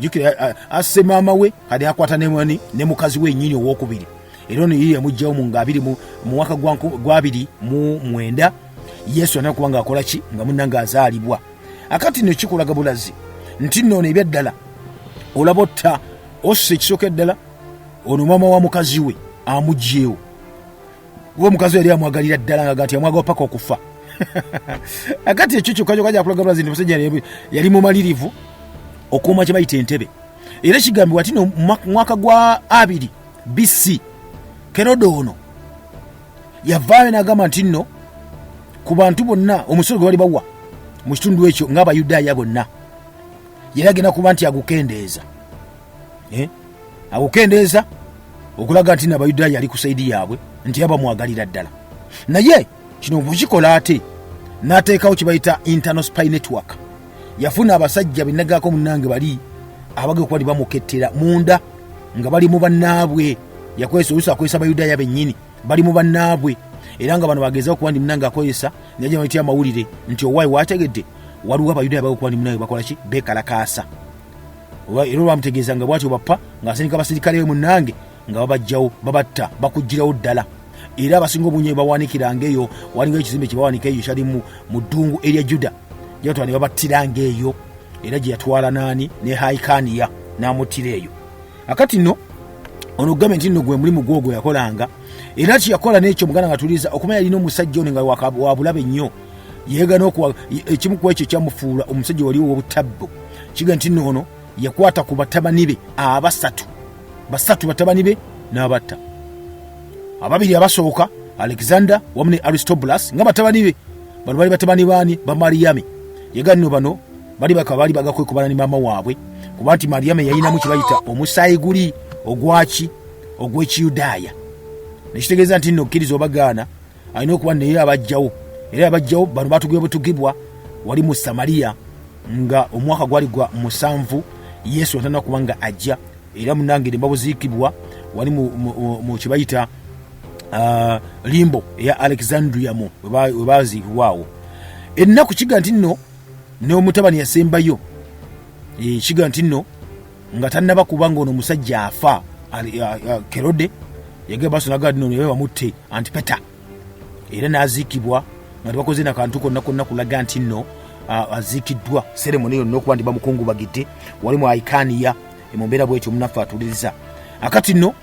Jjukira asse maama we kati akwata ne mukazi we nnyini owookubiri. Era ono ye yamuggyawo mu ng'abiri mu mwaka gwa 2009 Yesu anakuba ng'akola ki nga munnange azaalibwa. Akati nno kikulaga bulazi nti nno ono ebyaddala olabotta osse ekisooka eddala ono maama wa mukazi we amugyewo we omukazi yali amwagalira ddala nga nti amwagala paka okufa akati ekyo kyokka kyokka kyakulagabula zinti musajja yali mumalirivu okuuma kye bayita entebe era kigambibwa ati no mwaka gwa 2 BC Kerode ono yavaayo n'agamba nti nno ku bantu bonna omusolo gwe bali bawa mu kitundu ekyo ng'Abayudaaya bonna yali agenda kuba nti agukendeeza agukendeeza okulaga nti n'Abayudaaya ali ku saidi yaabwe nti yabamwagalira ddala naye kino bukikola ate n'ateekawo kye bayita internal spy network yafuna abasajja benagaako munnange bali abagenda kuba bamukettera munda nga bali mu bannaabwe yakozesa oluusi akozesa Abayudaaya bennyini bali mu bannaabwe era nga bano bagezaho kuba ndi munnange akozesa naye bayita amawulire nti owaayi waategedde waliwo Abayudaaya bago kuba ndi munnange bakola ki beekalakaasa era bamutegeeza nga bwatyo bappa ng'asindika abasirikale we munnange nga babajjawo babatta bakugirawo ddala era abasinga obungi bawanikiranga eyo walinga ekizimbe kye bawanika eyo kyali mu ddungu erya Juda gyatwala ne babattiranga eyo era gye yatwala naani ne Haikaniya n'amuttira eyo akati nno ono gambe nti nno gwe mulimu gwogwo yakolanga era kiyakola n'ekyo muganda nga tuliza okumanya yalina omusajja ono nga wabulabe nnyo yeegana okuwa ekimu ku ekyo kyamufuula omusajja waliwo w'obutabbo kiga nti nno ono yakwata ku batabani be basatu batabani be n'abatta ababiri abasooka Alexander wamu ne Aristobulus nga batabani be bano bali batabani baani ba Mariyame yeganno bano bali bagakwekubana ne maama waabwe kuba nti Mariyame yayinamu kye bayita omusaayi guli ogw'Ekiyudaaya nekitegeeza nti nno okkiriza obagaana alina okuba naye abajjawo era abajjawo bano batugibwa butugibwa wali mu Samaliya nga omwaka gwali gwa 7 Yesu atandika kuba nga ajja era munnange ne babuziikibwa wali mu kye bayita limbo eya Alexandria mu webaziibwawo ennaku kiga nti nno n'omutabani yasembayo kiga nti nno nga tannaba kuba nga ono omusajja afa Kerode yagamba sonaga nno ne bamutte Antipeta era n'aziikibwa nga tebakoze nakantu konna kulaga nti nno aziikiddwa seremoni yonna okuba ndi bamukungubagidde wali mu Haikaniya mu mbeera bwetyo munaffe atuliriza akati nno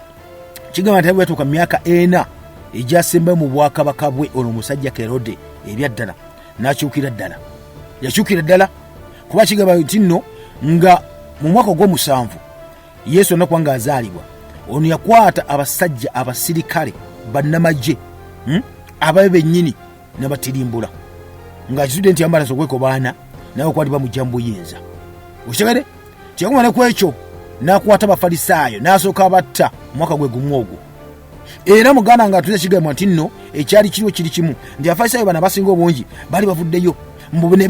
kigamba nti bwatuuka mu myaka 4 ejasembayo mu bwakabaka bwe ono omusajja Kerode ebyaddala n'akyukira ddala kuba kigamba nti nno nga mu mwaka ogw'omusanvu Yesu anakuba nga azaalibwa ono yakwata abasajja abasirikale bannamagye ababe bennyini n'abatirimbula ng'akitudde nti yambala sokweko baana nawe kwali bamujja mu buyinza okitegedde kyakumane ku ekyo n'akwata abafalisaayo n'asooka abatta mwaka gwe gumu ogwo era muganda nga atuze kigambwa nti nno ekyali kiriwo kiri kimu nti abafalisaayo bano abasinga obungi bali bavuddeyo mbu ne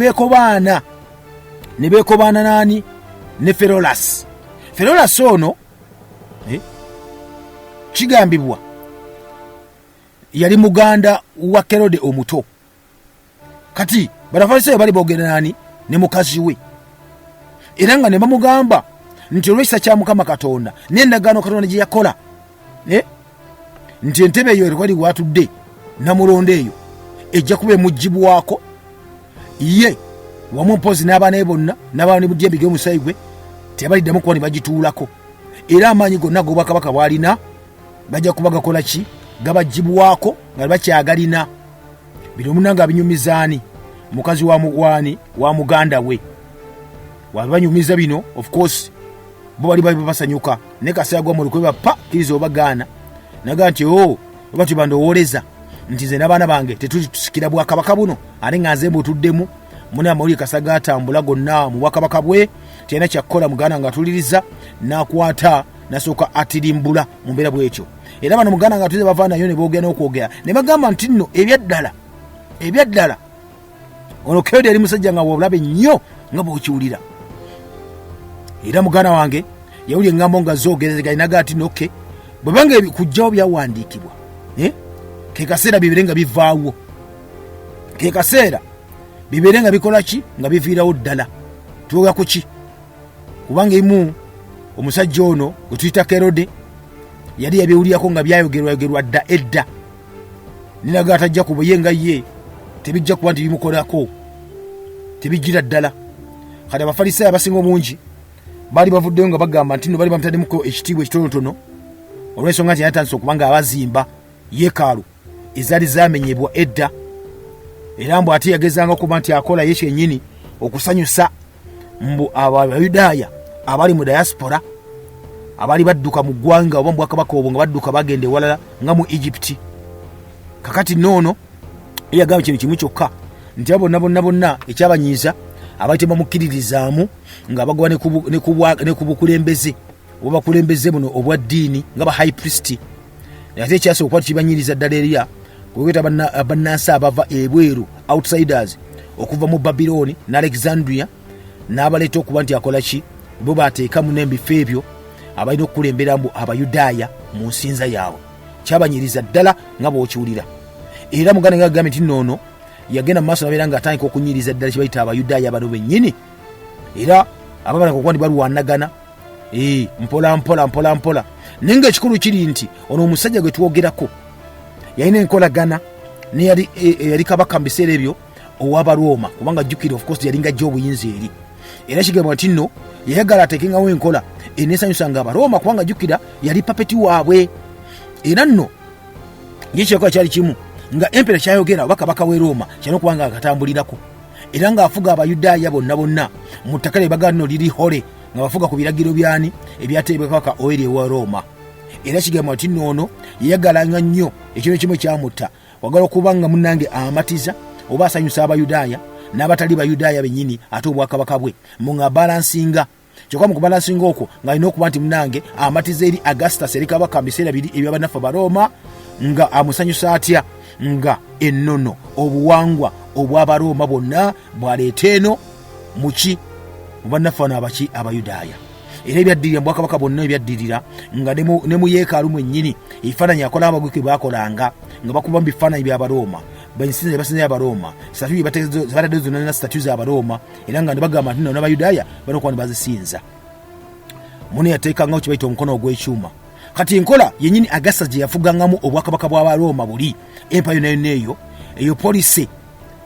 beekobaana naani ne Ferolasi ono kigambibwa yali muganda wa Kerode omuto kati barafalisaayo bali boogera naani ne mukazi we era nga ne bamugamba nti olw'ekisa kya Mukama Katonda n'endagaano Katonda gye yakola nti entebe eyo erikwali watudde namulondo eyo ejja kuba emugibwako ye wamu mpozi n'abaana be bonna n'abaana ne mujjembi g'omusaayi gwe tebaliddamu kuba ne bagituulako era amaanyi gonna g'obwakabaka bw'alina bajja kuba gakola ki gabagibwako nga bakyagalina bino munanga abinyumizaani mukazi wa mugwani wa muganda we wabanyumiza bino of course bo bali basanyuka ne kasagwa mu lukwe bapa kirizo obagaana naga nti bati bandowooleza nti ze n'abaana bange tetusikira bwakabaka buno ate nga nze mbutuddemu muna amawulire kasaga atambula gonna mu bwakabaka bwe tena kyakkola muganda nga atuliriza n'akwata nasooka atirimbula mu mbeera bwekyo era bano muganda nga tuze bava nayo ne boogera n'okwogera ne bagamba nti nno ebyaddala ono Kerode yali musajja nga wabulabe nnyo nga bw'okiwulira era muganda wange yawulira engambo nga zoogerezeganya naga ati noke bwe banga kujjawo byawandiikibwa ke kaseera bibeere nga bivaawo ke kaseera bibeere nga bikola ki nga biviirawo ddala tuwoga ku ki kubanga imu omusajja ono gwe tuyita Kerode yali yabiwulirako nga byayogerwayogerwa dda edda ninaga atajja kubuye nga ye tebijja kuba nti bimukolako tebijjira ddala kati abafalisaayo abasinga omungi bali bavuddeyo nga bagamba nti nno bali bamutaddemuko ekitiibwa ekitonotono olw'ensonga nti yatandise okuba nga abazimba yeekaalu ezaali zamenyebwa edda, era mbu ate yagezanga okuba nti akola ye kyennyini okusanyusa mbu abayudaaya abali mu diaspora abali badduka mu ggwanga oba mu bwakabaka obwo nga badduka bagenda ewalala nga mu Egypt. Kakati noono yagamba kintu kimu kyokka nti abo bonna ekyabanyiiza abaite bamukkiririzaamu nga bagwa ne ku bukulembeze oba bakulembeze buno obwa ddiini nga ba high priest. Ate ekyasa okuba tukibanyiriza ddala eriya kwegeta bannansi abava ebweru outsiders okuva mu Babiloni ne Alexandria n'abaleeta okuba nti akola ki bo bateekamu n'embifo ebyo abalina okukulembera mbu abayudaaya mu nsinza yaabwe. Kyabanyiriza ddala nga bw'okiwulira. Era muganda nga agambye nti noono yagenda mu maaso nabeera ng'atandika okunyiriza ddala kye bayita abayudaaya bano bennyini, era ababala okuba nti balwanagana mpola naye ng'ekikulu kiri nti ono omusajja gwe twogerako yalina enkolagana ne yali kabaka mu biseera ebyo ow'Abaroma, kubanga jjukira of course yalinga ajja obuyinza eri, era kigambwa nti nno yayagala ateekengawo enkola eneesanyusanga Abaroma kubanga jjukira yali papeti waabwe. Era nno ye kyakola kyali kimu nga empera kyayogera oba kabaka w'e Roma kyalina okuba nga akatambulirako, era ng'afuga abayudaaya bonna mu ttaka lye bagaa nno liri hole, nga bafuga ku biragiro byani ebyateebwa kabaka Oweri ewa Roma. Era kigambwa nti noono yeyagalanga nnyo ekintu kimu kyamutta, wagala okuba nga munnange amatiza oba asanyusa abayudaaya n'abatali bayudaaya bennyini ate obwakabaka bwe nga balansinga. Kyokka mu kubalansinga okwo ng'alina okuba nti munnange amatiza eri Augustus eri kabaka mu biseera biri ebyabannaffe Abaroma, nga amusanyusa atya nga ennono obuwangwa obw'Abaroma bwonna bwaleeta eno muki mu bannaffe wano abaki abayudaaya. Era ebyaddirira mu bwakabaka bwonna ebyaddirira nga ne mu yeekaalu mwennyini ebifaananyi akola abagwike bakolanga nga bakuba mu bifaananyi by'Abaroma, bansinza basinza Abaroma, statue batadde zonna na statue z'Abaroma, era nga ne bagamba nti n'Abayudaaya balina okuba ne bazisinza. Muno yateekangawo kye bayita omukono ogw'ekyuma. Kati enkola yennyini Agasa gye yafugangamu obwakabaka bw'Abaroma buli empayo nayo eyo polisi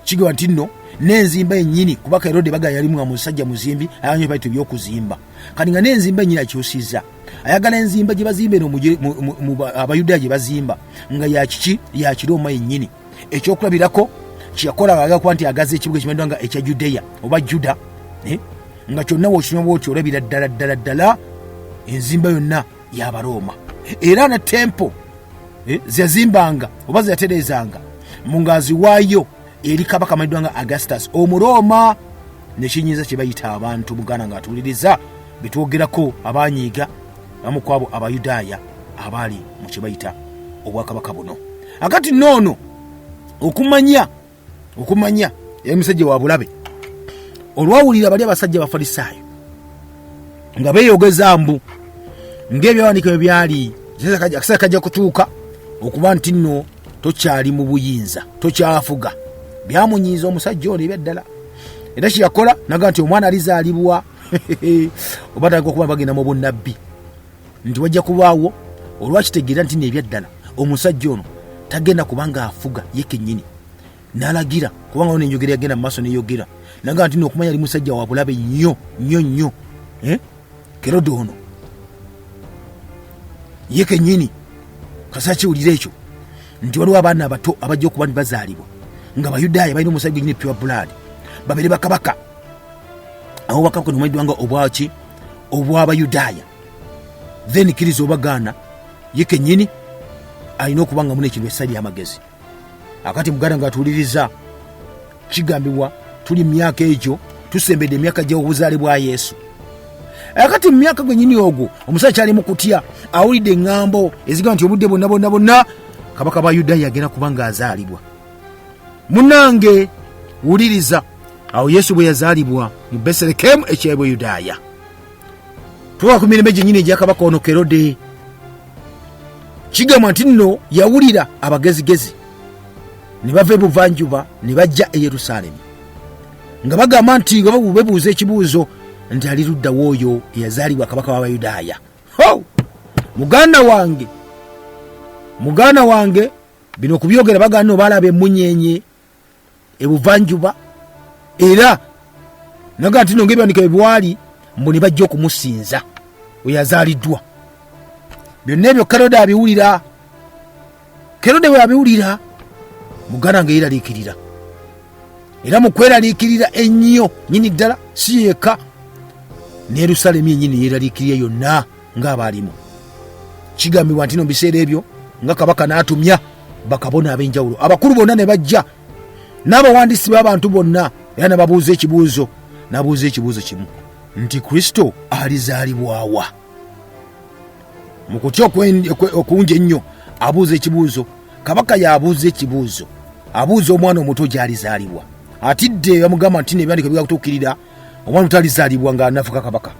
kigwa nti nno n'enzimba yennyini kuba Kerode baga yalimu nga musajja muzimbi ayanyo bayita ebyokuzimba. Kati nga n'enzimba yennyini akyusizza, ayagala enzimba gye bazimba eno mu Abayudaaya gye bazimba nga yakiki ya Kiroma yennyini. Ekyokulabirako kyakola nga kuba nti agaza ekibuga ekimanyiddwa nga ekya Judeya oba Juda, nga kyonna bw'okinywa bw'otyo olabira ddala enzimba yonna y'Abaroma. Era na tempo zeyazimbanga oba zeyatereezanga mu ngaazi waayo eri kabaka amanyiddwa nga Augustus Omuroma. Nekinyiza kye bayita abantu muganda nga atuuliriza betwogerako abanyiiga bamu ku abo Abayudaaya abaali mu kye bayita obwakabaka buno. Akati noono okumanya yali musajja wa bulabe olwawulira bali abasajja Abafalisaayo nga beeyogeza mbu ng'ebyawandiika bwe byali akaseera kajja kutuuka okuba nti nno tokyali mu buyinza, tokyafuga. Byamunyiiza omusajja ono ebyaddala, era kyeyakola naga nti omwana alizaalibwa oba talaga okuba bagenda mu bunnabbi nti wajja kubaawo olwakitegeera nti nebyaddala omusajja ono tagenda kubanga afuga ye kennyini. N'alagira kubanga ono enjogera yagenda mu maaso neyogera naga nti okumanya ali musajja wa bulabe nnyo Kerode ono ye kennyini kasa kiwulira ekyo nti waliwo abaana abato abajja okuba nti bazaalibwa nga Bayudaaya balina omusajja gwenyini pure blood babere bakabaka abo bakabaka nomanyiddwa nga obwaki obw'Abayudaaya, then kiriza obagaana ye kennyini alina okuba nga muna ekintu essali y'amagezi. Akati muganda nga atuuliriza kigambibwa tuli mu myaka egyo tusembedde emyaka gy'obuzaale bwa Yesu. Akati mu myaka gwennyini ogwo omusajja kyali mu kutya awulidde eŋŋambo ezigamba nti obudde bonna kabaka ba Yudaaya agenda kuba nga azaalibwa. Munnange wuliriza, awo Yesu bwe yazaalibwa mu BETHLEHEM ekyebwe Yudaaya. Tuwa ku mirembe gyennyini egya kabaka ono Kerode. Kigamba nti nno yawulira abagezigezi ne bava ebuvanjuba ne bajja e Yerusaalemi nga bagamba nti nga bebuuza ekibuuzo nti ali ludda w'oyo eyazaalibwa kabaka w'Abayudaaya. Muganda wange bino kubyogera bagamba nno balaba emunyenye ebuvanjuba, era naga nti nno ng'ebyandika bwe bwali mbu ne bajja okumusinza we yazaaliddwa. Byonna ebyo Kerode abiwulira. Kerode we abiwulira, muganda nga yeeraliikirira. Era mu kweraliikirira ennyo nyini ddala si yeka, ne Yerusaalemi yennyini yeeraliikirira yonna ng'abaalimu. Kigambibwa nti no mu biseera ebyo nga kabaka n'atumya bakabona ab'enjawulo, abakulu bonna ne bajja, n'abawandiisi b'abantu bonna, era ne babuuza ekibuuzo. N'abuuza ekibuuzo kimu nti Kristo alizaalibwawa? Mu kutya okungi ennyo abuuza ekibuuzo. Kabaka y'abuuza ekibuuzo, abuuza omwana omuto gy'alizaalibwa. Atidde bamugamba nti n'ebyandiko byakutuukirira, omwana omuto alizaalibwa ng'anafuka kabaka.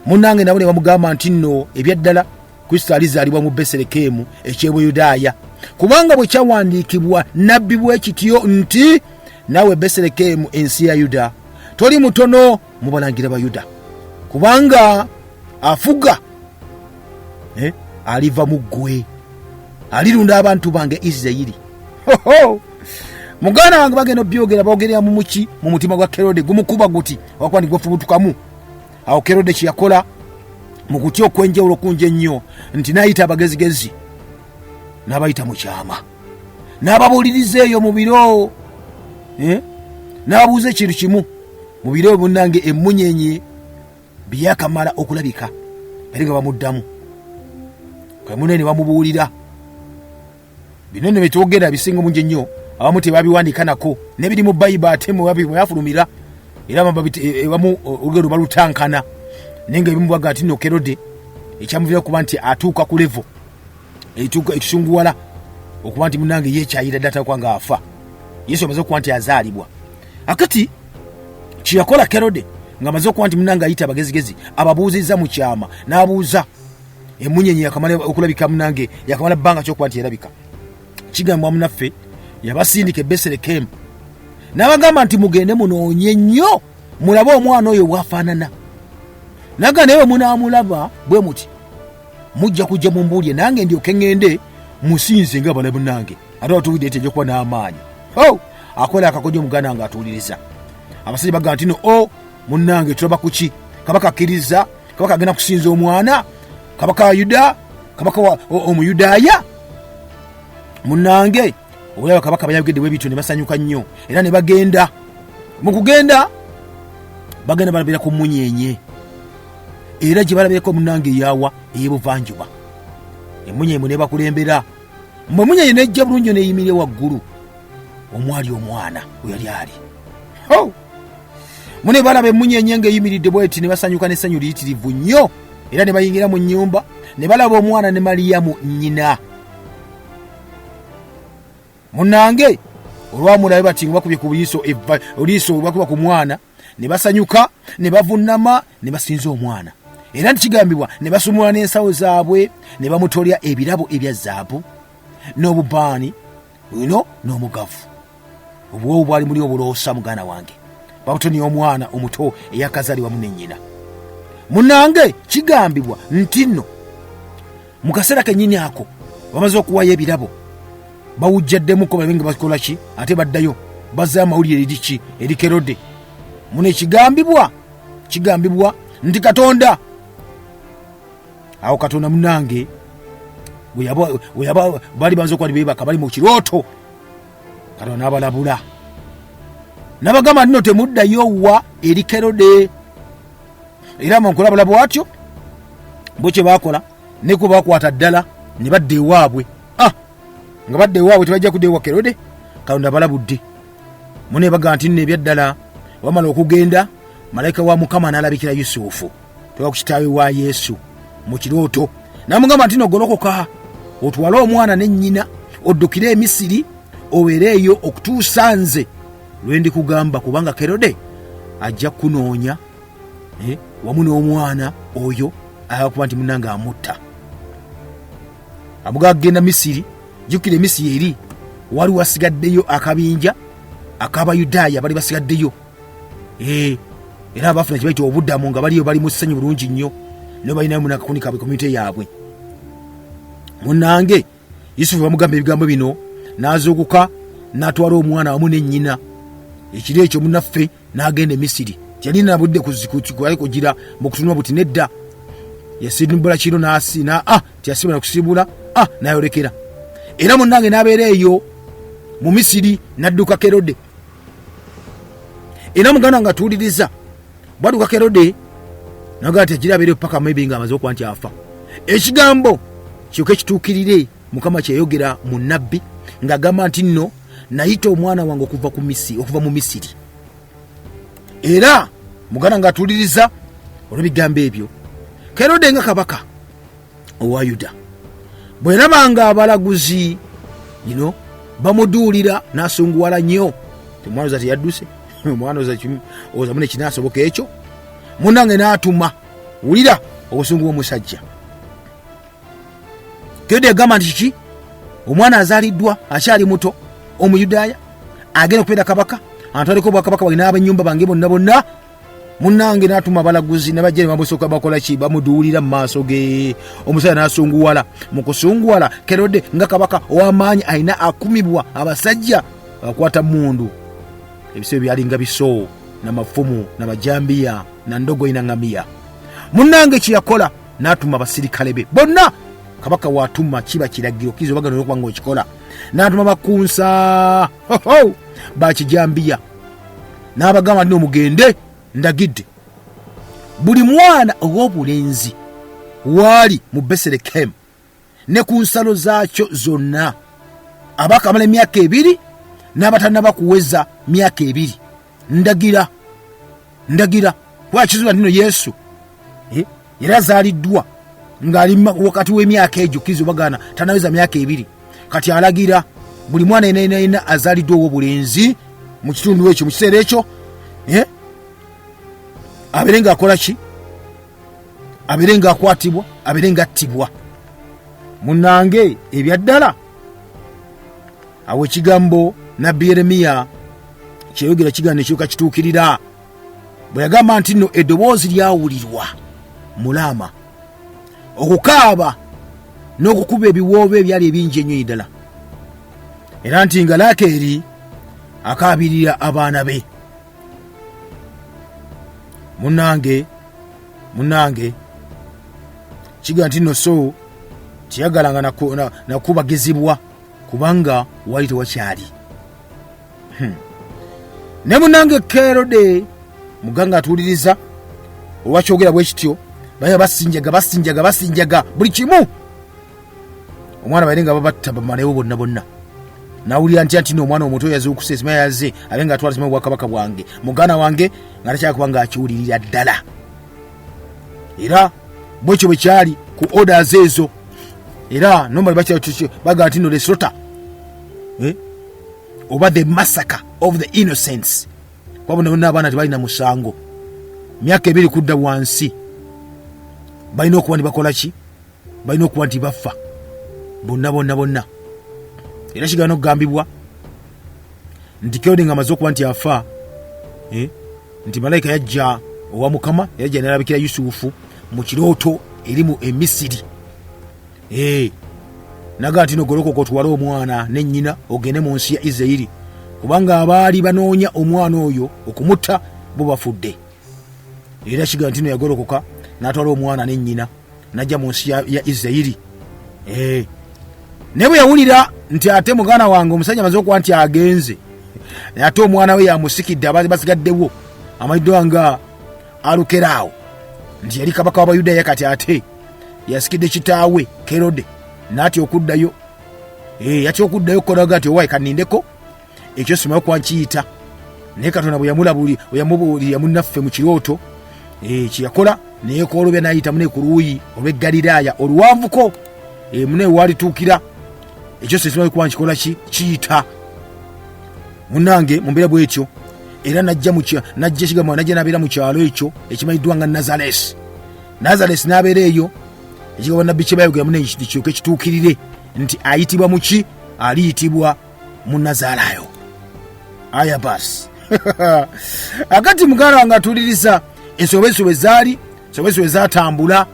Munnange nabo ne bamugamba nti nno ebyaddala Kristo alizaalibwa mu Beselekemu eky'Obuyudaaya, kubanga bwe kyawandiikibwa nabbi bwe kityo nti nawe Beselekemu ensi ya Yuda toli mutono mu balangira ba Yuda, kubanga afuga aliva mu ggwe, alirunda abantu bange Isirayiri. Muganda wange bagenda byogera boogerera mu muki mu mutima gwa Kerode gumukuba guti wakwandi gwefubutukamu. Awo Kerode kye yakola mu kutya okwenjawulo kunje nnyo nti n'ayita abagezigezi n'abayita mu kyama, n'ababuuliriza eyo mu biro, n'ababuuza ekintu kimu mu biro bunnange emmunyenye byakamala okulabika, bali nga bamuddamu kamune ne bamubuulira. Bino ne betwogera bisinga munje nnyo, abamu tebabiwandiika nako, ne biri mu Bayibuli ate mu yafulumira, era abamu olugero balutankana. Nenga ebimu baga nti no Kerode ekyamuvira kuba nti atuuka ku levo ekisunguwala okuba nti munange yekyayira ddata kwanga afa. Yesu amaze okuba nti azaalibwa. Akati kiyakola Kerode ng'amaze okuba nti munange ayita abagezigezi ababuuzizza mu kyama, n'abuuza emmunyenye yakamala okulabika munange, yakamala bbanga ky'okuba nti yerabika. Kigambwa munaffe yabasindika e Beselekemu n'abagamba nti mugende munoonye nnyo mulabe omwana oyo bw'afaanana. Naga naye munaamulaba bwe muti mujja kujja mumbuulye nange ndyoke ŋŋende musinze nga balabu nange ate watuwidde ete ejja kuba n'amaanyi. Akola akakojo muganda nga atuuliriza. Abasajja bagamba nti no munnange tulaba kuki, kabaka akkiriza, kabaka agenda kusinza omwana, kabaka wa Yuda, kabaka Omuyudaaya. Munnange olaba kabaka bayagedde bwebityo ne basanyuka nnyo, era ne bagenda. Mu kugenda bagenda balabira ku munyenye, era gye balabirako munnange yawa ey'ebuvanjuba. Emunyenye ne bakulembera, mmwe munyenye nejja bulungi neeyimirire waggulu omwali omwana we yali ali. Mune balaba emunyenye ng'eyimiridde bweti ne basanyuka n'essanyu liyitirivu nnyo, era ne bayingira mu nnyumba ne balaba omwana ne Maliyamu nnyina. Munnange olwamulabe bati nga bakubye ku liiso bakuba ku mwana, ne basanyuka ne bavunnama ne basinza omwana. Era ntikigambibwa ne basumula n'ensawo zaabwe ne bamutolya ebirabo ebya zaabu n'obubaani n'omugavu. Obwobu bwali muli obuloosa muganda wange, babutonya omwana omuto eyakazaalibwa mu nennyina. Munnange kigambibwa nti nno mu kaseera kennyini ako bamaze okuwayo ebirabo bawujjaddemuko balabe nga bakola ki, ate baddayo bazza amawulire eri Kerode. Mune kigambibwa nti Katonda, awo Katonda munnange bali banza okuba beebaka bali mu kirooto, Katonda n'abalabula n'abagamba nti no temuddayo wa eri Kerode. Era mu nkulabula bwatyo bwe kye baakola, ne ku bakwata ddala ne badda ewaabwe. Nga badda ewaabwe tebajja kudda ewa Kerode, Katonda balabudde. Mune baga nti nno ebyaddala wamala okugenda, malayika wa Mukama n'alabikira Yusufu, tewa ku kitaawe wa Yesu mu kirooto, n'amugamba nti nogolokoka otwale omwana ne nnyina oddukire e Misiri obeereeyo okutuusa nze lwe ndikugamba, kubanga Kerode ajja kunoonya wamu n'omwana oyo ayakuba nti munnange amutta. Amugaa kugenda Misiri, jjukira Misiri eri wali wasigaddeyo akabinja ak'Abayudaaya bali basigaddeyo, era abafuna kye bayita obuddamu nga baliyo bali mu ssanyu bulungi nnyo, ne balinayo munakakunika komite yaabwe. Munnange Yusufu bamugamba ebigambo bino, n'azuukuka n'atwala omwana wamu ne nnyina ekiro ekyo munnaffe n'agenda e Misiri. Jalina budde kugira mu kutunwa buti nedda. Yasimbula kiro n'asina tyasibula kusibula nayolekera. Era munnange n'abeera eyo mu Misiri n'adduka Kerode. Era muganda nga tuwuliriza bwaduka Kerode naga ati agira abeere paka maybe nga amaze okuba nti afa. Ekigambo kyokka kituukirire Mukama kyeyogera mu nnabbi ng'agamba nti nno nayita omwana wange okuva mu Misiri. Era muganda nga atuwuliriza olw'ebigambo ebyo Kerode nga kabaka owa Yuda bwe yalabanga abalaguzi bamuduulira n'asunguwala nnyo. Omwana oza teyadduse, omwana oza mune kinaasoboka ekyo. Munnange n'atuma wulira obusungu bw'omusajja. Kerode yagamba nti kiki? Omwana azaaliddwa akyali muto Omuyudaaya agenda okubeera kabaka antwaliko obwakabaka bwange n'ab'ennyumba bange bonna. Munnange n'atuma abalaguzi ne bajja ne bamusooka bakola ki? Bamuduulira mu maaso ge. Omusajja n'asunguwala. Mu kusunguwala Kerode nga kabaka ow'amaanyi alina akumibwa abasajja akwata mundu. Ebisebe byali nga biso n'amafumu n'abajambiya na ndogoyi na ngamiya. Munnange kye yakola n'atuma abasirikale be bonna. Kabaka watuma kiba kiragiro kizo bagano okubanga okikola. N'atuma bakunsa bakijambiya n'abagamba nti omugende ndagidde buli mwana ow'obulenzi waali mu BETHLEHEM ne ku nsalo zaakyo zonna abakamala emyaka 2 n'abatannaba kuweza myaka 2 ndagira kwa kizuba nino Yesu era azaaliddwa ng'ali wakati w'emyaka egyo kizo bagana tanaweza myaka 2 kati alagira buli mwana yenna azaaliddwa ow'obulenzi mu kitundu ekyo mu kiseera ekyo aberenga akola ki? Aberenga akwatibwa, aberenga attibwa. Munnange ebyaddala awo ekigambo nabbi Yeremiya kyeyogera kigaana ekyoka kituukirira bwe yagamba nti nno eddoboozi lyawulirwa mu Laama okukaaba n'okukuba ebiwoobe ebyali ebingi ennyo ddala era nti nga Laakeeri akaabirira abaana be. Munnange kiga nti nno so tiyagalanga nakubagizibwa kubanga wali tewakyali. Ne munnange Kerode muganga atuwuliriza olwakyogera bwe kityo baya basinjaga buli kimu omwana bayirenga babatta bamalewo bonna. Nawulira nti n'omwana omuto yazuukuse esima yaze abenga atwala esima bwakabaka bwange muganda wange nga takyakubanga akiwulirira ddala. Era bwekyo bwe kyali ku orders ezo. Era nomali baga nti no the slaughter oba the massacre of the innocents kwabona abaana tebalina musango myaka 2 kudda wansi balina okuba nti bakola ki? Balina okuba nti bafa bonna. Era kigaana okugambibwa nti Kerode nga amaze okuba nti afa nti malayika yajja owa Mukama yajja n'alabikira Yusufu mu kirooto eri mu Emisiri. Naga nti nogolokoka otwale omwana ne nnyina ogende mu nsi ya Isirayiri kubanga abaali banoonya omwana oyo okumutta bo bafudde. Era kigaana nti yagolokoka n'atwala omwana ne nnyina n'ajja mu nsi ya Isirayiri. Ne bwe yawulira nti ate muganda wange omusajja amaze okuba nti agenze ate omwana we yamusikidde abaali basigaddewo amayiddwa nga alukeraawo nti yali kabaka w'Abayudaaya kati ate yasikidde kitaawe Kerode n'atya okuddayo. Yatya okuddayo kolaga ati owaye kanindeko ekyo simayo okuba nkiyita naye Katonda bwe yamubuulira munnaffe mu kirooto kyeyakola neyekoolobya n'ayita mune ku luuyi olw'Eggaliraaya oluwanvuko mune walituukira ekyo simayo okuba nkikola kiyita munnange mu mbeera bwetyo. Era najja ekigambo najja n'abeera mu kyalo ekyo ekimanyiddwa nga Nazaresi n'abeera eyo ekigambo nabbi kye bayogera mune kyoke kituukirire nti ayitibwa muki? Aliyitibwa Munnazaalayo. Aya basi akati muganda wange atuuliriza ensobeso ezatambula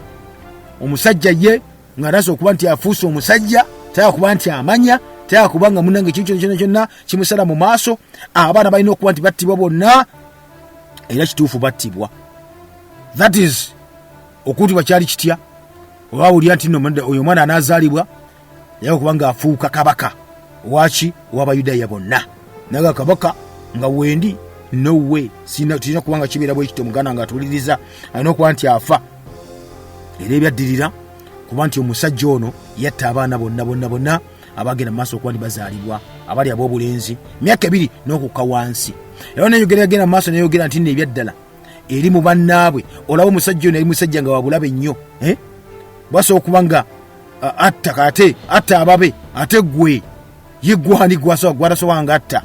omusajja ye nga nasa okuba nti afuuse omusajja taya kuba nti amanya taya kubanga munnange kintu kyonna kimusala mu maaso. Abaana balina okuba nti battibwa bonna era kituufu battibwa. That is okuttibwa kyali kitya olwawulira nti nno oyo omwana anaazaalibwa yawe kubanga afuuka kabaka waki w'Abayudaaya bonna. Naga kabaka nga wendi no way tulina kubanga kibeera bwe kityo muganda nga atuliriza alina okuba nti afa. Era ebyaddirira kuba nti omusajja ono yatta abaana bonna abagenda mu maaso okuba nti bazaalibwa abali ab'obulenzi myaka 2 n'okukka wansi. Era neyogera yagenda mu maaso neyogera nti nno ebyaddala eri mu bannaabwe olaba omusajja ono yali musajja nga wabulabe nnyo bwasobola okuba nga atta ababe ate gwe yeggwani gwatasobola nga atta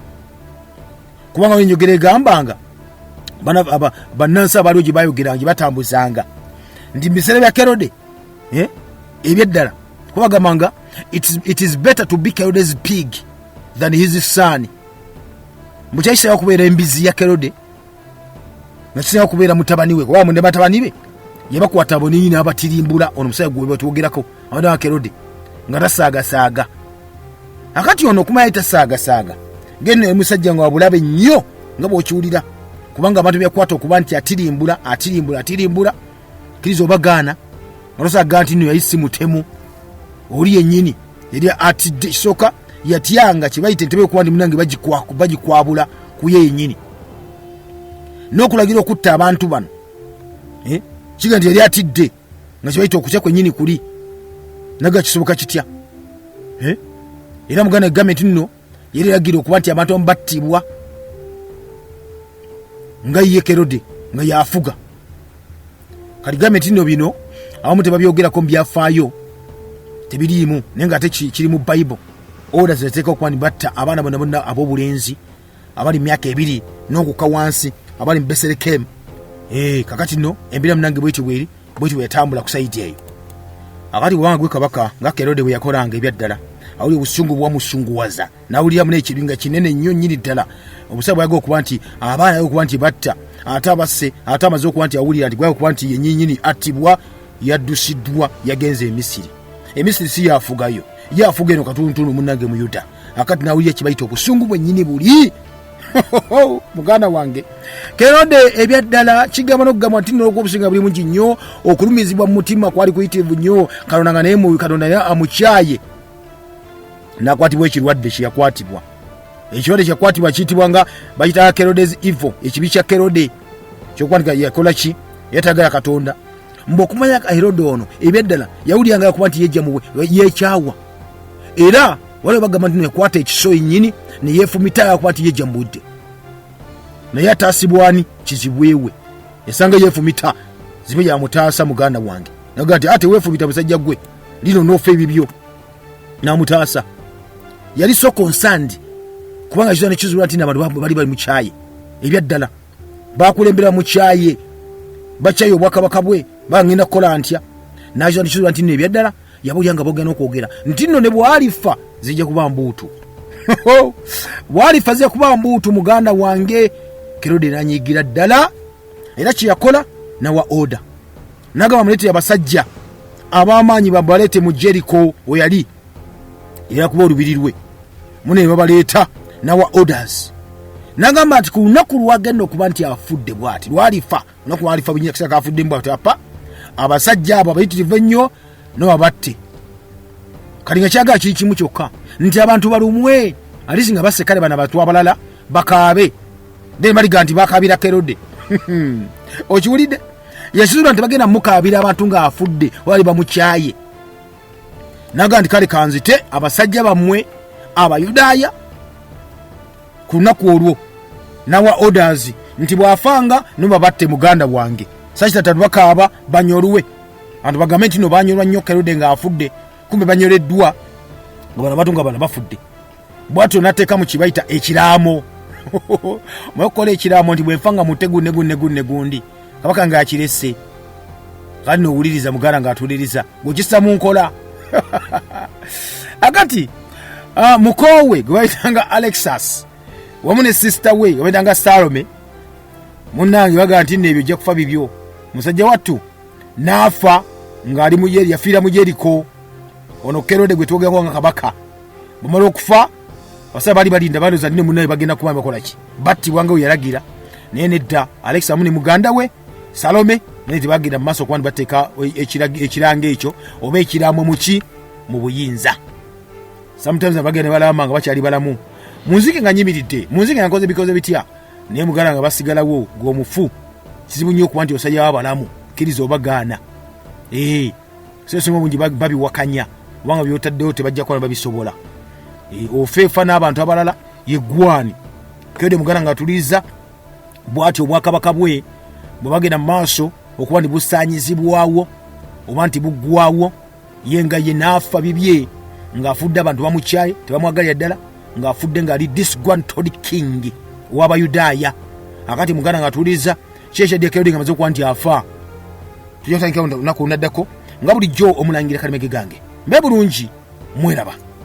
kubanga enyogera egambanga bannansi abaliwo gye bayogeranga gye batambuzanga nti mu biseera bya Kerode ebyeddala kubagambanga it is better to be Kerode's pig than his son. Mukyakisawo okubeera embizi ya Kerode nga kisawo okubeera mutabani we kuba munde batabani be yebakwata bonini n'abatirimbula ono musaya gwe batwogerako abana wa Kerode nga tasaagasaaga. Akati ono okumanya tasaagasaaga genda emusajja nga wabulabe nnyo nga bw'okiwulira kubanga abantu byakwata okuba nti atirimbula kiriza obagaana olosaaga nti nno yali si mutemu oli yennyini yali atidde kisooka yatyanga kyebayita entebe okuba ndi munange bagikwabula ku ye yennyini n'okulagira okutta abantu bano kiga nti yali atidde nga kyebayita okutya kwennyini kuli naga kisoboka kitya era muganda gavumenti nno yali eragira okuba nti abantu abamu battibwa nga ye Kerode nga yafuga. Kati gavumenti nno bino abamu tebabyogerako mu byafaayo tebiriimu naye nga ate kiri mu Bible. Orders ziteeka okuba nti batta abaana bonna ab'obulenzi abali mu myaka 2 n'okukka wansi abali mu BETHLEHEM. Kakati nno embeera munange bwetyo bwe yatambula ku sayidi eyo. Akati bwanga gwe kabaka nga Kerode bwe yakolanga ebyaddala awuli obusungu bwamusunguwaza nawulira muna ekibinga kinene nnyo nnyini ddala obusaba bwayaga okuba nti abaana yaga okuba nti batta ate abasse ate amaze okuba nti awulira nti gwaga okuba nti yennyinnyini attibwa yaddusiddwa yagenze emisiri si yafugayo yafuga eno katunutunu munange mu Yuda. Akati nawulira ekibayita obusungu bwennyini buli muganda wange Kerode ebyaddala kigamba n'okugamba nti nno obusinga buli mungi nnyo okulumizibwa mu mutima kwali kuyitirivu nnyo Katonda nga naye mu Katonda naye amukyaye nakwatibwa ekirwadde kyeyakwatibwa. Ekirwadde kyakwatibwa kiyitibwa nga bakitanga Kerode's evil, ekibi kya Kerode kyokwandika yakola ki yatagala Katonda. Mbu okumanya Herode ono ebyaddala yawuliranga kuba nti yejja muwe yekyawa era wale bagamba nti yakwata ekiso nnyini ne yeefumita kuba nti yejja mu budde naye ataasibwani kizibwewe yasanga yeefumita zibe yamutaasa muganda wange naga nti ate weefumita musajja gwe lino noofa ebibyo namutaasa. Yali so concerned kubanga kizana kizula nti n'abantu bali mu kyaye ebyaddala bakulembera mu kyaye bakyaye obwakabaka bwe bangenda kukola ntya nakizana kizula nti n'ebyaddala yabulyanga bogena okwogera nti nno ne bwalifa zijja kuba mbuutu bwalifa zijja kuba mbuutu muganda wange. Kerode nanyigira ddala era kyeyakola nawa order nagamba muleete abasajja ab'amaanyi babaleete mu Jericho we yali era kuba olubiri lwe mune babaleeta nawa orders nagamba nti ku lunaku lwagenda okuba nti afudde bwati lwalifa lunaku lwalifa bunyakisaka afudde mbwati apa abasajja abo abayitirivu ennyo n'ababatte kalinga kyagala kiri kimu kyokka nti abantu balumwe alisi nga basekale bana batu abalala bakaabe de maliga nti bakaabira Kerode okiwulidde yasizula nti bagenda mukaabira abantu nga afudde wali bamukyaye naga nti kale kanzite abasajja bammwe Abayudaaya ku lunaku olwo nawa orders nti bwafanga nobabatte muganda wange sakitatu bakaaba banyolwe abantu bagambe nti no banyolwa nnyo Kerode nga afudde kumbe banyoleddwa nga bana batunga bana bafudde bwatyo nateeka mu kibayita ekiraamo mwakola ekiraamo nti bwefanga mutegu negundi kabaka nga akirese kali nowuliriza muganda nga atuliriza gwekisa mu nkola akati mukowe gwe bayitanga Alexas wamu ne sister we gwe bayitanga Salome munnange baga nti nebyo ojja kufa bibyo musajja wattu naafa ng'ali mu Yeri yafiira mu Jeriko ono Kerode gwe twogera nga kabaka bumala okufa basaba bali balinda baloza nne munnaye bagenda kuba bakola ki battibwa nga yalagira naye nedda Alex amu ne muganda we Salome naye tebagenda mu maaso kubanga bateeka ekiranga ekyo oba ekiraamo mu buyinza. Sometimes abagenda ne balama nga bakyali balamu. Munzike nga nyimiridde, munzike nga nkoze bikoze bitya, naye muganda nga basigalawo ng'omufu. Kizibu nnyo okuba nti osajja w'abalamu kkiriza obagaana. Sesinga bungi babiwakanya kubanga byotaddewo tebajja kuba babisobola. Ofeefa n'abantu abalala yeggwani. Kerode muganda nga atuliza bw'atyo obwakabaka bwe bwe bagenda mu maaso okuba nti busaanyizibwawo oba nti buggwawo, ye nga ye n'afa bibye ng'afudde abantu bamukyaye tebamwagalira ddala, ng'afudde ng'ali disgruntled king w'Abayudaaya. Akati muganda nga atuliza kyekyaddya Kerode nga amaze okuba nti afa. Tujja kutandikira lunaku lunaddako nga bulijjo omulangira Kalimege gange. Mbe bulungi, mweraba.